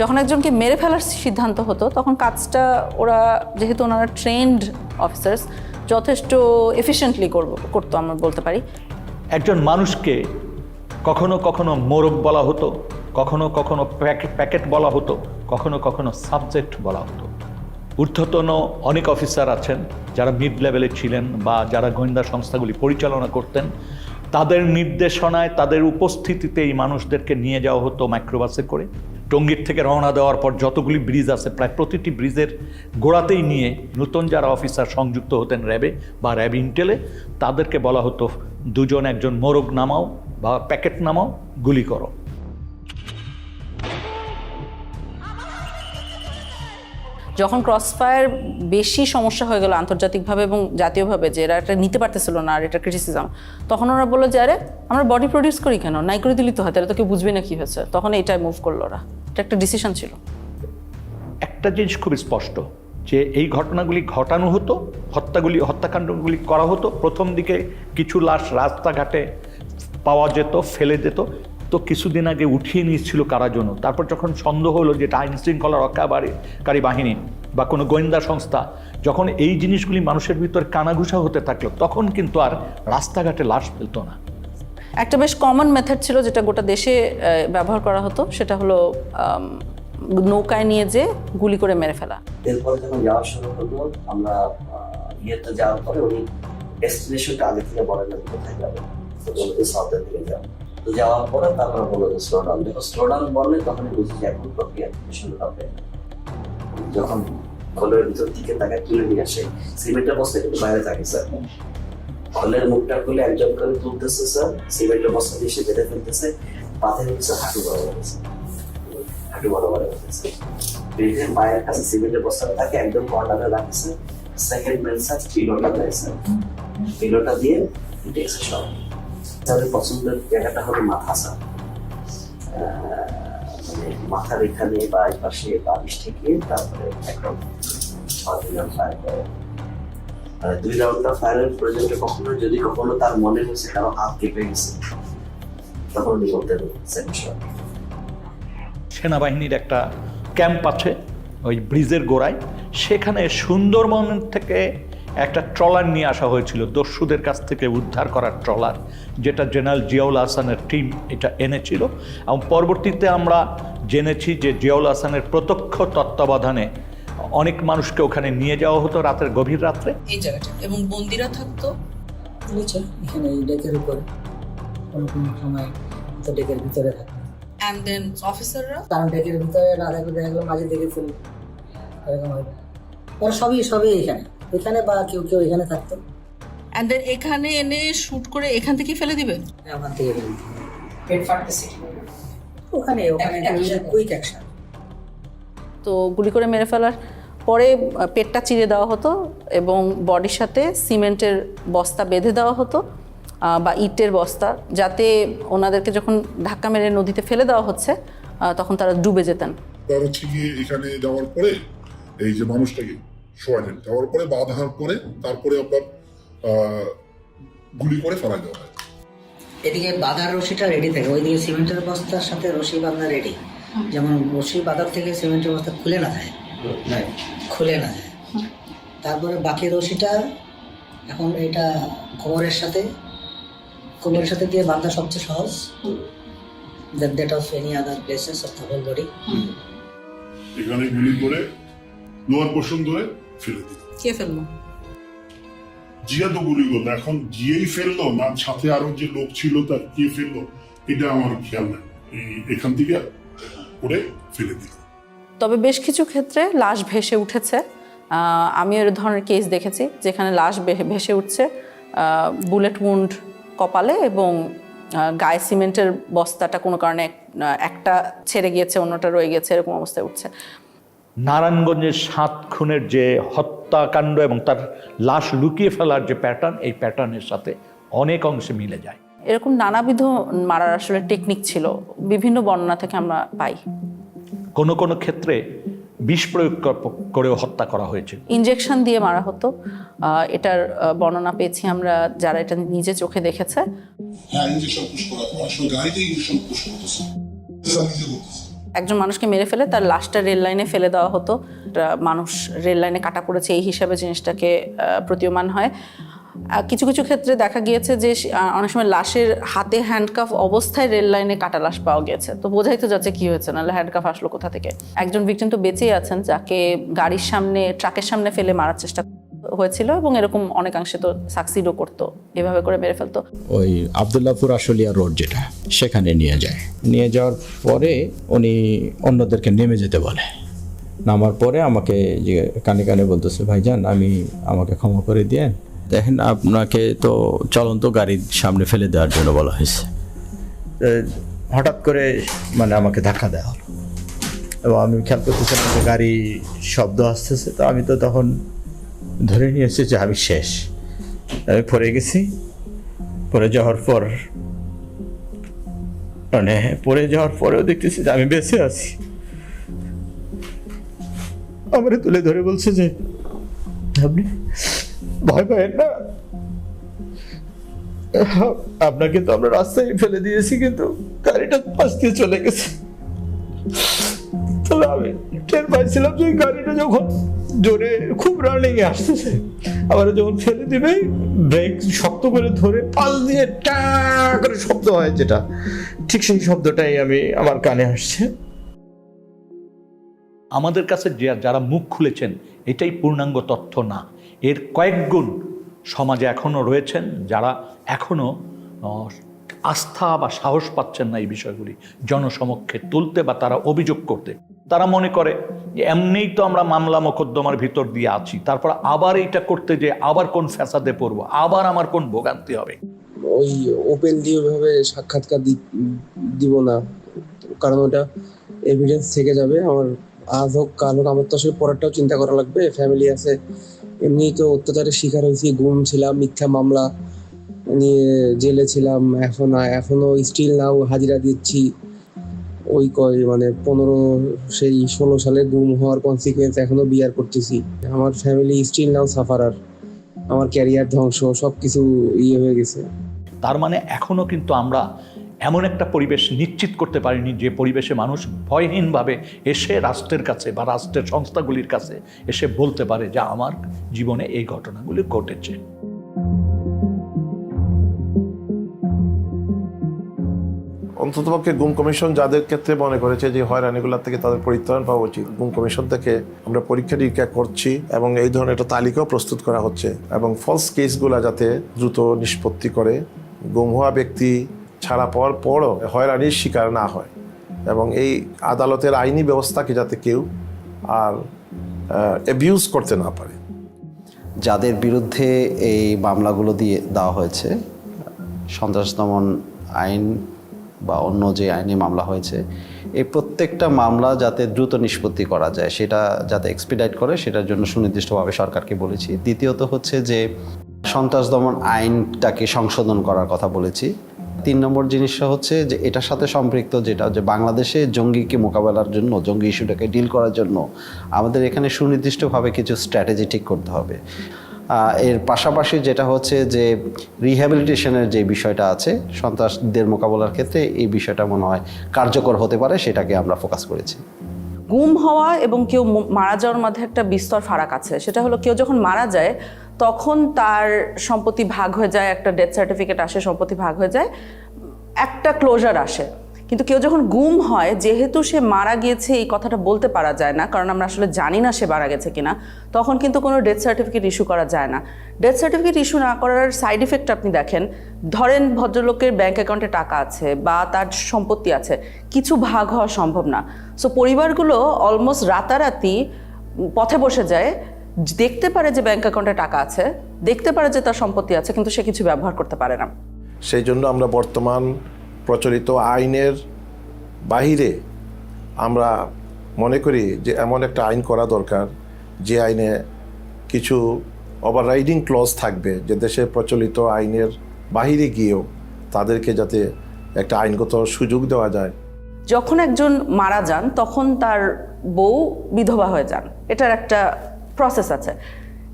যখন একজনকে মেরে ফেলার সিদ্ধান্ত হতো তখন কাজটা ওরা, যেহেতু ওনারা ট্রেন্ড অফিসার্স, যথেষ্ট এফিশিয়েন্টলি করতো আমরা বলতে পারি। একজন মানুষকে কখনো কখনো মোরগ বলা হতো, কখনো কখনো প্যাকেট বলা হতো, কখনো কখনো সাবজেক্ট বলা হতো। ঊর্ধ্বতন অনেক অফিসার আছেন যারা মিড লেভেলে ছিলেন বা যারা গোয়েন্দা সংস্থাগুলি পরিচালনা করতেন, তাদের নির্দেশনায় তাদের উপস্থিতিতে এই মানুষদেরকে নিয়ে যাওয়া হতো মাইক্রোবাসে করে। টঙ্গীর থেকে রওনা দেওয়ার পর যতগুলি ব্রিজ আছে প্রায় প্রতিটি ব্রিজের গোড়াতেই নিয়ে নতুন যারা অফিসার সংযুক্ত হতেন র্যাবে বা র্যাব ইন্টেলে, তাদেরকে বলা হতো দুজন একজন মোরগ নামাও বা প্যাকেট নামাও, গুলি করো। যখন ক্রসফায়ার বেশি সমস্যা হয়ে গেল আন্তর্জাতিকভাবে এবং জাতীয়ভাবে, যে এরা এটা নিতে পারতেছিল না আর এটা ক্রিটিসিজম, তখন ওরা বললো যে আরে আমরা বডি প্রডিউস করি কেন, নাই করে দিলি তো হয়, তাহলে তো কেউ বুঝবে না কি হয়েছে। তখন এইটাই মুভ করলো ওরা, এটা একটা ডিসিশন ছিল। একটা জিনিস খুব স্পষ্ট যে এই ঘটনাগুলি ঘটানো হতো, হত্যাকাণ্ডগুলি করা হতো। প্রথম দিকে কিছু লাশ রাস্তাঘাটে পাওয়া যেত, ফেলে যেত, তো কিছুদিন আগে উঠিয়ে নিয়েছিল কারা জন্য। তারপর যখন সন্দেহ হলো যে এটা আইন শৃঙ্খলা রক্ষাকারী বাহিনী বা কোনো গোয়েন্দা সংস্থা, যখন এই জিনিসগুলি মানুষের ভিতর কানাঘুষা হতে থাকলো, তখন কিন্তু আর রাস্তাঘাটে লাশ ফেলতো না। একটা বেশ কমন মেথড ছিল যেটা গোটা দেশে ব্যবহার করা হতো, সেটা হলো নৌকায় নিয়ে যে গুলি করে মেরে ফেলা। এরপরে যখন যাওয়া শুরু হলো, আমরা ইয়েতে যাওয়ার পরে উনি ডেস্টিনেশনটা আগে থেকে বলেন না কোথায় যাবে, তো বলতে সাউথের দিকে যাও। তো যাওয়ার পরে তারপরে বললো যে স্লো ডাউন, যখন স্লো ডাউন বললে তখনই বুঝি যে এখন প্রক্রিয়া শুরু হবে। যখন কলের ভিতর দিকে তাকে তুলে নিয়ে আসে, সিমেন্টের বস্তা কিন্তু বাইরে থাকে স্যার, কলের মুখটা খুলে একজন করে তুলতেছে স্যার, সিমেন্টের বস্তা দিয়ে সে বেঁধে ফেলতেছে, পাথর হচ্ছে হাঁটু বরাবর হচ্ছে, বেঁধে পায়ের কাছে সিমেন্টের বস্তাটা তাকে একদম কর্নারে রাখছে। সেকেন্ড ম্যান স্যার পিলোটা দেয় স্যার, পিলোটা দিয়ে ডেস্ক সব। তাদের পছন্দের জায়গাটা হলো মাথা স্যার, মানে মাথার এখানে বা এই পাশে বালিশ থেকে তারপরে একদম 6 রাউন্ড ফায়ার করে। 2 রাউন্ডটা ফায়ারের প্রয়োজনটা কখনো যদি কখনো তার মনে হয়েছে কারো হাত কেঁপে গেছে, তখন উনি বলতে সেনাবাহিনীর একটা ক্যাম্প আছে ওই ব্রিজের গোড়ায়, সেখানে সুন্দরবন থেকে একটা ট্রলার নিয়ে আসা হয়েছিল, দস্যুদের কাছ থেকে উদ্ধার করার ট্রলার, যেটা জেনারেল জিয়াউল হাসানের টিম এটা এনেছিল। এবং পরবর্তীতে আমরা জেনেছি যে জিয়াউল হাসানের প্রত্যক্ষ তত্ত্বাবধানে অনেক মানুষকে ওখানে নিয়ে যাওয়া হতো রাতের গভীর রাত্রে। এই জায়গাটা এবং বন্দিরা থাকতো বুঝছেন এখানে এই ডেকের উপরে, কোনো কোনো সময় তো ডেকের ভিতরে থাকে, অ্যান্ড দেন অফিসাররা কারণ ডেকের ভিতরে না থাকলে দেখা গেলো মাঝে দেখে ফেলবে, এরকম হয়। ওরা সবই এখানে বা কেউ এখানে থাকতো, অ্যান্ড দেন এখানে এনে শুট করে এখান থেকে ফেলে দিবেন। ওখান থেকে পেট ফাটতেছে ওখানে কুইক অ্যাকশন। তো গুলি করে মেরে ফেলার পরে পেটটা চিরে দেওয়া হতো এবং বডির সাথে সিমেন্টের বস্তা বেঁধে দেওয়া হতো বা ইটের বস্তা, যাতে ওনাদেরকে যখন ধাক্কা মেরে নদীতে ফেলে দেওয়া হচ্ছে তখন তারা ডুবে যেতেন। এখানে যাওয়ার পরে এই যে মানুষটাকে শোয়ালেন, যাওয়ার পরে বাঁধার পরে তারপরে আপনার গুলি করে ফেলা দেওয়া হয়। এদিকে বাঁধার রশিটা রেডি থাকে, ওইদিকে সিমেন্টের বস্তার সাথে রশি বাঁধা রেডি, যেমন রশি বাঁধার থেকে সিমেন্টের বস্তা খুলে না যায়, খুলে না যায়। তারপরে বাকি রশিটা এখন এটা কোমরের সাথে দিয়ে বাঁধা সবচেয়ে সহজ, that of any other places of the whole body. এখানে গুলি করে লোয়ার পোর্শন ধরে ফেলে দিল। কে ফেললো? জিয়া তো গুলি করলো, এখন জিয়েই ফেললো না সাথে আরো যে লোক ছিল তার কে ফেললো এটা আমার খেয়াল নাই, এখান থেকে করে ফেলে দিল। তবে বেশ কিছু ক্ষেত্রে লাশ ভেসে উঠেছে। আমি এর ধরনের কেস দেখেছি যেখানে লাশ ভেসে উঠছে বুলেট উন্ড কপালে এবং গায়ে সিমেন্টের বস্তাটা কোনো কারণে একটা ছেড়ে গিয়েছে, অন্যটা রয়ে গেছে, এরকম অবস্থায় উঠছে। নারায়ণগঞ্জের 7 খুনের যে হত্যাকাণ্ড এবং তার লাশ লুকিয়ে ফেলার যে প্যাটার্ন, এই প্যাটার্নের সাথে অনেক অংশে মিলে যায়। এরকম নানাবিধ মারার আসলে টেকনিক ছিল, বিভিন্ন বর্ণনা থেকে আমরা পাই। কোনো কোনো ক্ষেত্রে বিষ প্রয়োগ করেও হত্যা করা হয়েছে। ইনজেকশন দিয়ে মারা হতো, এটার বর্ণনা পেয়েছি আমরা যারা এটা নিজে চোখে দেখেছে। হ্যাঁ, ইনজেকশন পুশ করা, আসলে গাড়িতে ইনজেকশন পুশ করতেছে। একজন মানুষকে মেরে ফেলে তার লাশটা রেল লাইনে ফেলে দেওয়া হতো, মানুষ রেল লাইনে কাটা পড়েছে এই হিসাবে জিনিসটাকে প্রতীয়মান হয়। কিছু কিছু ক্ষেত্রে দেখা গিয়েছে যে অনেক সময় লাশের হাতে হ্যান্ডকাফ অবস্থায় রেল লাইনে কাটা লাশ পাওয়া গেছে, তো বোঝাই তো যাচ্ছে কি হয়েছে, নাহলে হ্যান্ডকাফ আসলো কোথা থেকে। একজন ভিকটিম তো বেঁচেই আছেন যাকে গাড়ির সামনে, ট্রাকের সামনে ফেলে মারার চেষ্টা হয়েছিল এবং এরকম অনেকাংশে তো সাকসিডও করতো, এভাবে করে মেরে ফেলতো। ওই আবদুল্লাহপুর আশুলিয়া রোড যেটা, সেখানে নিয়ে যাওয়ার পরে উনি অন্যদেরকে নেমে যেতে বলে। নামার পরে আমাকে যে কানে কানে বলতেছে, ভাইজান আমাকে ক্ষমা করে দিয়ে দেখেন, আপনাকে তো চলন্ত গাড়ির সামনে ফেলে দেওয়ার জন্য বলা হয়েছে। হঠাৎ করে মানে আমাকে ধাক্কা দেওয়া হলো এবং আমি খেয়াল করতেছিলাম যে গাড়ি শব্দ আসতেছে, তো আমি তো তখন ধরে নিয়েছি যে আমি শেষ, আমি পড়ে গেছি। পড়ে যাওয়ার পরেও দেখতেছি যে আমি বেঁচে আছি। আমারে তুলে ধরে বলছে যে আপনি ভয় পাবেন না, আপনাকে তো আমরা রাস্তায় ফেলে দিয়েছি, কিন্তু গাড়িটা পাশ দিয়ে চলে গেছে। তাহলে আমি টের পাইছিলাম যে গাড়িটা যখন জোরে খুব রানিং এ আসতেছে, আবার যখন ফেলে দিবে ব্রেক শক্ত করে ধরে পাশ দিয়ে টা করে শব্দ হয়, যেটা ঠিক সেই শব্দটাই আমার কানে আসছে। আমাদের কাছে যারা মুখ খুলেছেন এটাই পূর্ণাঙ্গ তথ্য না, এর কয়েক গুণ সমাজে এখনও রয়েছেন যারা এখনও আস্থা বা সাহস পাচ্ছেন না এই বিষয়গুলি জনসমক্ষে তুলতে বা তারা অভিযোগ করতে। তারা মনে করে যে এমনিই তো আমরা মামলা মোকদ্দমার ভিতর দিয়ে আছি, তারপর আবার এইটা করতে যে আবার কোন ফ্যাসাদে পড়বো, আবার আমার কোন ভোগান্তি হবে। ওই ওপেনলি ওইভাবে সাক্ষাৎকার দিব না, কারণ ওটা এভিডেন্স থেকে যাবে। আমার আজ হোক কাল হোক আমার তো আসলে পরেরটাও চিন্তা করা লাগবে, ফ্যামিলি আছে। এমনি তো অত্যাচারের শিকার হয়েছি, গুম ছিলাম, মিথ্যা মামলা নিয়ে জেলে ছিলাম, এখনো স্টিল নাও হাজিরা দিচ্ছি। ওই 16 সালে গুম হওয়ার কনসিকুয়েন্স এখনো বিয়ার করতেছি। আমার ফ্যামিলি স্টিল নাও সাফারার, আমার ক্যারিয়ার ধ্বংস, সবকিছু হয়ে গেছে। তার মানে এখনো কিন্তু আমরা এমন একটা পরিবেশ নিশ্চিত করতে পারিনি যে পরিবেশে মানুষ ভয়হীনভাবে এসে রাষ্ট্রের কাছে বা রাষ্ট্রের সংস্থাগুলির কাছে এসে বলতে পারে যে আমার জীবনে এই ঘটনাগুলি ঘটেছে। অন্ততপক্ষে গুম কমিশন যাদের ক্ষেত্রে মনে করেছে যে হয়রানিগুলোর থেকে তাদের পরিত্রাণ পাওয়া উচিত, গুম কমিশন থেকে আমরা পরীক্ষা নিরীক্ষা করছি এবং এই ধরনের একটা তালিকাও প্রস্তুত করা হচ্ছে এবং ফলস কেসগুলো যাতে দ্রুত নিষ্পত্তি করে, গুম হওয়া ব্যক্তি ছাড়া পাওয়ার পরও হয়রানির শিকার না হয় এবং এই আদালতের আইনি ব্যবস্থাকে যাতে কেউ আর অ্যাবিউজ করতে না পারে। যাদের বিরুদ্ধে এই মামলাগুলো দিয়ে দেওয়া হয়েছে, সন্ত্রাস দমন আইন বা অন্য যে আইনি মামলা হয়েছে, এই প্রত্যেকটা মামলা যাতে দ্রুত নিষ্পত্তি করা যায়, সেটা যাতে এক্সপিডাইট করে, সেটার জন্য সুনির্দিষ্টভাবে সরকারকে বলেছি। দ্বিতীয়ত হচ্ছে যে সন্ত্রাস দমন আইনটাকে সংশোধন করার কথা বলেছি। 3 নম্বর জিনিসটা হচ্ছে যে এটার সাথে সম্পৃক্ত যেটা যে বাংলাদেশে জঙ্গিকে মোকাবেলার জন্য, জঙ্গি ইস্যুটাকে ডিল করার জন্য আমাদের এখানে সুনির্দিষ্টভাবে কিছু স্ট্র্যাটেজি ঠিক করতে হবে। এর পাশাপাশি যেটা হচ্ছে যে রিহ্যাবিলিটেশনের যে বিষয়টা আছে সন্ত্রাসদের মোকাবেলার ক্ষেত্রে, এই বিষয়টা মনে হয় কার্যকর হতে পারে, সেটাকে আমরা ফোকাস করেছি। গুম হওয়া এবং কেউ মারা যাওয়ার মধ্যে একটা বিস্তর ফারাক আছে। সেটা হলো কেউ যখন মারা যায় তখন তার সম্পত্তি ভাগ হয়ে যায়, একটা ডেথ সার্টিফিকেট আসে, সম্পত্তি ভাগ হয়ে যায়, একটা ক্লোজার আসে। কিন্তু কেউ যখন গুম হয়, যেহেতু সে মারা গিয়েছে এই কথাটা বলতে পারা যায় না, কারণ আমরা আসলে জানি না সে মারা গেছে কিনা, তখন কিন্তু কোনো ডেথ সার্টিফিকেট ইস্যু করা যায় না। ডেথ সার্টিফিকেট ইস্যু না করার সাইড ইফেক্ট আপনি দেখেন, ধরেন ভদ্রলোকের ব্যাংক অ্যাকাউন্টে টাকা আছে বা তার সম্পত্তি আছে, কিছু ভাগ হওয়া সম্ভব না। সো পরিবারগুলো অলমোস্ট রাতারাতি পথে বসে যায়, দেখতে পারে যে ব্যাংক অ্যাকাউন্টে টাকা আছে, দেখতে পারে যে তার সম্পত্তি আছে, কিন্তু সে কিছু ব্যবহার করতে পারে না। সেই জন্য আমরা বর্তমান প্রচলিত আইনের বাহিরে আমরা মনে করি যে এমন একটা আইন করা দরকার যে আইনে কিছু ওভাররাইডিং ক্লজ থাকবে, যে দেশের প্রচলিত আইনের বাহিরে গিয়েও তাদেরকে যাতে একটা আইনগত সুযোগ দেওয়া যায়। যখন একজন মারা যান তখন তার বউ বিধবা হয়ে যান, এটার একটা প্রসেস আছে।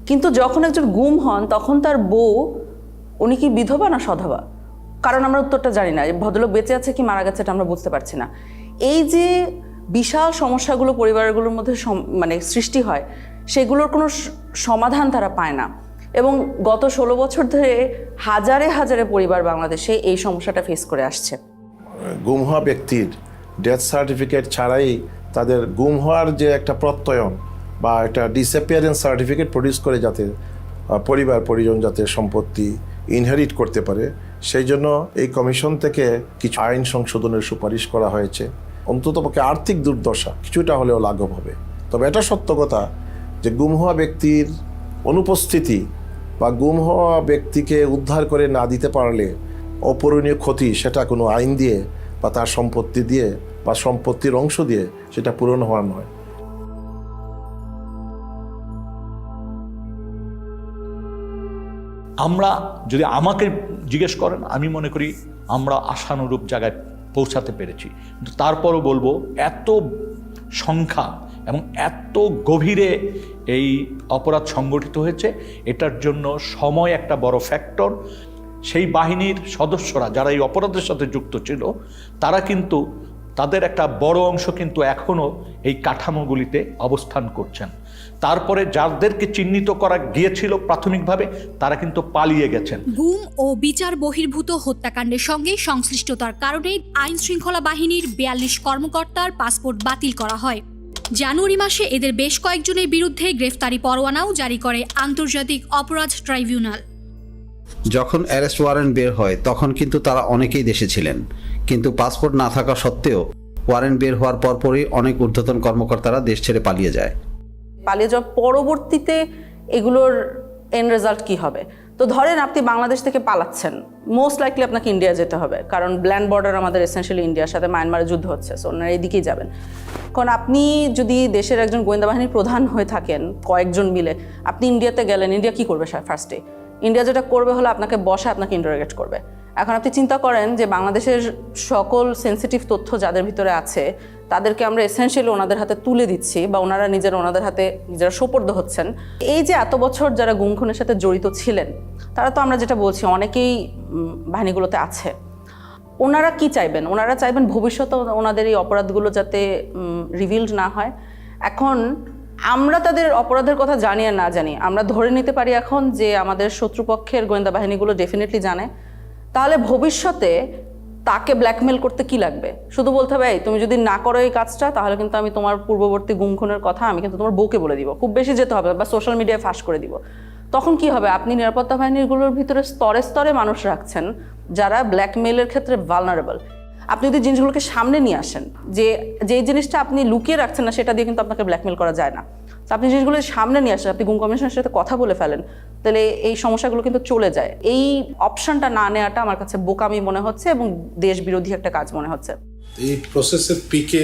কিন্তু যখন একজন গুম হন তখন তার বউ, উনি কি বিধবা না সধবা? কারণ আমরা উত্তরটা জানি না। ভদ্রলোক বেঁচে আছে কি মারা গেছে এটা আমরা বুঝতে পারছি না। এই যে বিশাল সমস্যাগুলো পরিবারগুলোর মধ্যে মানে সৃষ্টি হয়, সেগুলোর কোনো সমাধান তারা পায় না। এবং গত 16 বছর ধরে হাজারে হাজারে পরিবার বাংলাদেশে এই সমস্যাটা ফেস করে আসছে। গুম হওয়া ব্যক্তির ডেথ সার্টিফিকেট ছাড়াই তাদের গুম হওয়ার যে একটা প্রত্যয়ন বা একটা ডিসঅ্যাপিয়ারেন্স সার্টিফিকেট প্রডিউস করে যাতে পরিবার পরিজন যাতে সম্পত্তি ইনহেরিট করতে পারে, সেই জন্য এই কমিশন থেকে কিছু আইন সংশোধনের সুপারিশ করা হয়েছে। অন্ততপক্ষে আর্থিক দুর্দশা কিছুটা হলেও লাঘব হবে। তবে এটা সত্য কথা যে গুম হওয়া ব্যক্তির অনুপস্থিতি বা গুম হওয়া ব্যক্তিকে উদ্ধার করে না দিতে পারলে অপূরণীয় ক্ষতি সেটা কোনো আইন দিয়ে বা তার সম্পত্তি দিয়ে বা সম্পত্তির অংশ দিয়ে সেটা পূরণ হওয়ার নয়। আমরা যদি আমাকে জিজ্ঞেস করেন, আমি মনে করি আমরা আশানুরূপ জায়গায় পৌঁছাতে পেরেছি। কিন্তু তারপরও বলবো, এত সংখ্যা এবং এত গভীরে এই অপরাধ সংগঠিত হয়েছে, এটার জন্য সময় একটা বড় ফ্যাক্টর। সেই বাহিনীর সদস্যরা যারা এই অপরাধের সাথে যুক্ত ছিল, তারা কিন্তু তাদের একটা বড় অংশ কিন্তু এখনও এই কাঠামোগুলিতে অবস্থান করছেন। তারপরে যাদেরকে চিহ্নিত করা গিয়েছিল প্রাথমিকভাবে, তারা কিন্তু পালিয়ে গেছেন। গুম ও বিচার বহির্ভূত হত্যাকাণ্ডের সঙ্গে সংশ্লিষ্টতার কারণে আইন শৃঙ্খলা বাহিনীর 42 কর্মকর্তার পাসপোর্ট বাতিল করা হয়। জানুয়ারি মাসে এদের বেশ কয়েকজনের বিরুদ্ধে গ্রেফতারি পরোয়ানাও জারি করে আন্তর্জাতিক অপরাধ ট্রাইব্যুনাল। যখন অ্যারেস্ট ওয়ারেন্ট বের হয় তখন কিন্তু তারা অনেকেই দেশে ছিলেন, কিন্তু পাসপোর্ট না থাকা সত্ত্বেও ওয়ারেন্ট বের হওয়ার পরপরই অনেক ঊর্ধ্বতন কর্মকর্তারা দেশ ছেড়ে পালিয়ে যায়। পালিয়ে যাওয়ার পরবর্তীতে এগুলোর এন্ড রেজাল্ট কি হবে? তো ধরেন আপনি বাংলাদেশ থেকে পালাচ্ছেন, মোস্ট লাইকলি আপনাকে ইন্ডিয়া যেতে হবে, কারণ ল্যান্ড বর্ডার আমাদের এসেনশিয়ালি ইন্ডিয়ার সাথে, মায়ানমারে যুদ্ধ হচ্ছে, সো ওনারা এদিকেই যাবেন। কারণ আপনি যদি দেশের একজন গোয়েন্দা বাহিনীর প্রধান হয়ে থাকেন কয়েকজন মিলে, আপনি ইন্ডিয়াতে গেলেন, ইন্ডিয়া কি করবে ফার্স্টে? ইন্ডিয়া যেটা করবে হলো আপনাকে বসে আপনাকে ইন্টারোগেট করবে। এখন আপনি চিন্তা করেন যে বাংলাদেশের সকল সেন্সিটিভ তথ্য যাদের ভিতরে আছে তাদেরকে আমরা এসেনশিয়ালি ওনাদের হাতে তুলে দিচ্ছি, বা ওনারা ওনাদের হাতে নিজেরা সোপর্দ হচ্ছেন। এই যে এত বছর যারা গুম খুনের সাথে জড়িত ছিলেন, তারা তো আমরা যেটা বলছি অনেকেই বাহিনীগুলোতে আছে। ওনারা কি চাইবেন? ওনারা চাইবেন ভবিষ্যতে ওনাদের এই অপরাধগুলো যাতে রিভিলড না হয়। এখন আমরা তাদের অপরাধের কথা জানি আর না জানি, আমরা ধরে নিতে পারি এখন যে আমাদের শত্রুপক্ষের গোয়েন্দা বাহিনীগুলো ডেফিনেটলি জানে। তাহলে ভবিষ্যতে তাকে ব্ল্যাকমেল করতে কি লাগবে? শুধু বলতে হবে, তুমি যদি না করো এই কাজটা, তাহলে কিন্তু আমি তোমার পূর্ববর্তী গুম খুনের কথা আমি কিন্তু তোমার বউকে বলে দিব, খুব বেশি যেতে হবে, বা সোশ্যাল মিডিয়ায় ফাঁস করে দিব। তখন কি হবে? আপনি নিরাপত্তা বাহিনীগুলোর ভিতরে স্তরে স্তরে মানুষ রাখছেন যারা ব্ল্যাকমেলের ক্ষেত্রে ভালনারেবল। আপনি যদি জিনিসগুলোকে সামনে নিয়ে আসেন, যে জিনিসটা আপনি লুকিয়ে রাখছেন না, সেটা দিয়ে কিন্তু আপনাকে ব্ল্যাকমেল করা যায় না। তো আপনি জিনিসগুলো সামনে নিয়ে আসেন, আপনি গুম কমিশনের সাথে কথা বলে ফেলেন, তাহলে এই সমস্যাগুলো কিন্তু চলে যায়। এই অপশনটা না নেওয়াটা আমার কাছে বোকামি মনে হচ্ছে এবং দেশ বিরোধী একটা কাজ মনে হচ্ছে। এই প্রসেসের পিকে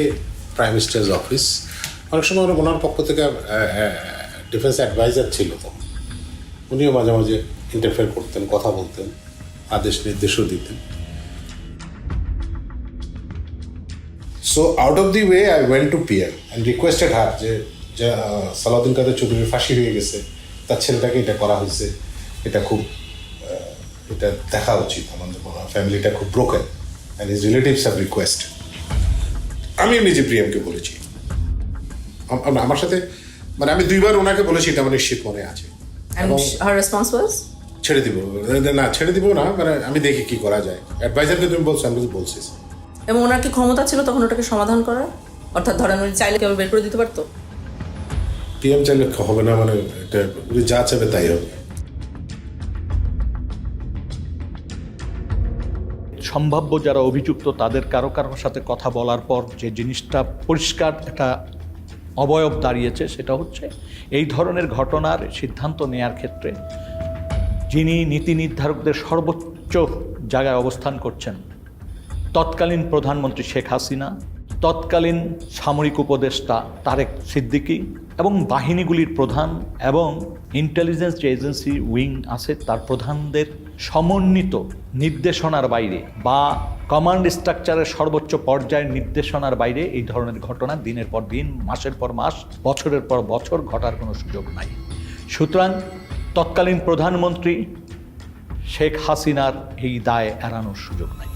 প্রাইম মিনিস্টার্স অফিস, অনেক সময় ওনার পক্ষ থেকে ডিফেন্স অ্যাডভাইজার ছিল, তো উনিও মাঝে মাঝে ইন্টারফেয়ার করতেন, কথা বলতেন, আদেশ নির্দেশও দিতেন। So out of the way I went to PM and requested হার যে সালাউদ্দিন কাদের চৌধুরীর ফাঁসি হয়ে গেছে, তার ছেলেটাকে এটা করা হয়েছে, এটা খুব এটা দেখা উচিত আমাদের ফ্যামিলিটা খুব broken and his relatives have requested. আমি নিজে প্রিয়ামকে বলেছি, আমার সাথে মানে আমি 2বার ওনাকে বলেছি, এটা আমার নিশ্চিত মনে আছে। এবং her response was ছেড়ে দিব না, ছেড়ে দিব না, মানে আমি দেখি কি করা যায়। অ্যাডভাইজারকে তুমি বলছো, আমি বলছি। এবং ওনার কি ক্ষমতা ছিল তখন ওটাকে সমাধান করার? অর্থাৎ ধরেন উনি চাইলে কেউ বের করে দিতে পারতো? পিএম চাইলে হবে না, মানে এটা উনি যা চাইবে তাই হবে। সম্ভাব্য যারা অভিযুক্ত তাদের কারো কারোর সাথে কথা বলার পর যে জিনিসটা পরিষ্কার একটা অবয়ব দাঁড়িয়েছে, সেটা হচ্ছে এই ধরনের ঘটনার সিদ্ধান্ত নেয়ার ক্ষেত্রে যিনি নীতি নির্ধারকদের সর্বোচ্চ জায়গায় অবস্থান করছেন, তৎকালীন প্রধানমন্ত্রী শেখ হাসিনা, তৎকালীন সামরিক উপদেষ্টা তারেক সিদ্দিকী এবং বাহিনীগুলির প্রধান এবং ইন্টেলিজেন্স যে এজেন্সি উইং আছে তার প্রধানদের সমন্বিত নির্দেশনার বাইরে বা কমান্ড স্ট্রাকচারের সর্বোচ্চ পর্যায়ের নির্দেশনার বাইরে এই ধরনের ঘটনা দিনের পর দিন, মাসের পর মাস, বছরের পর বছর ঘটার কোনো সুযোগ নাই। সুতরাং তৎকালীন প্রধানমন্ত্রী শেখ হাসিনার এই দায় এড়ানোর সুযোগ নাই।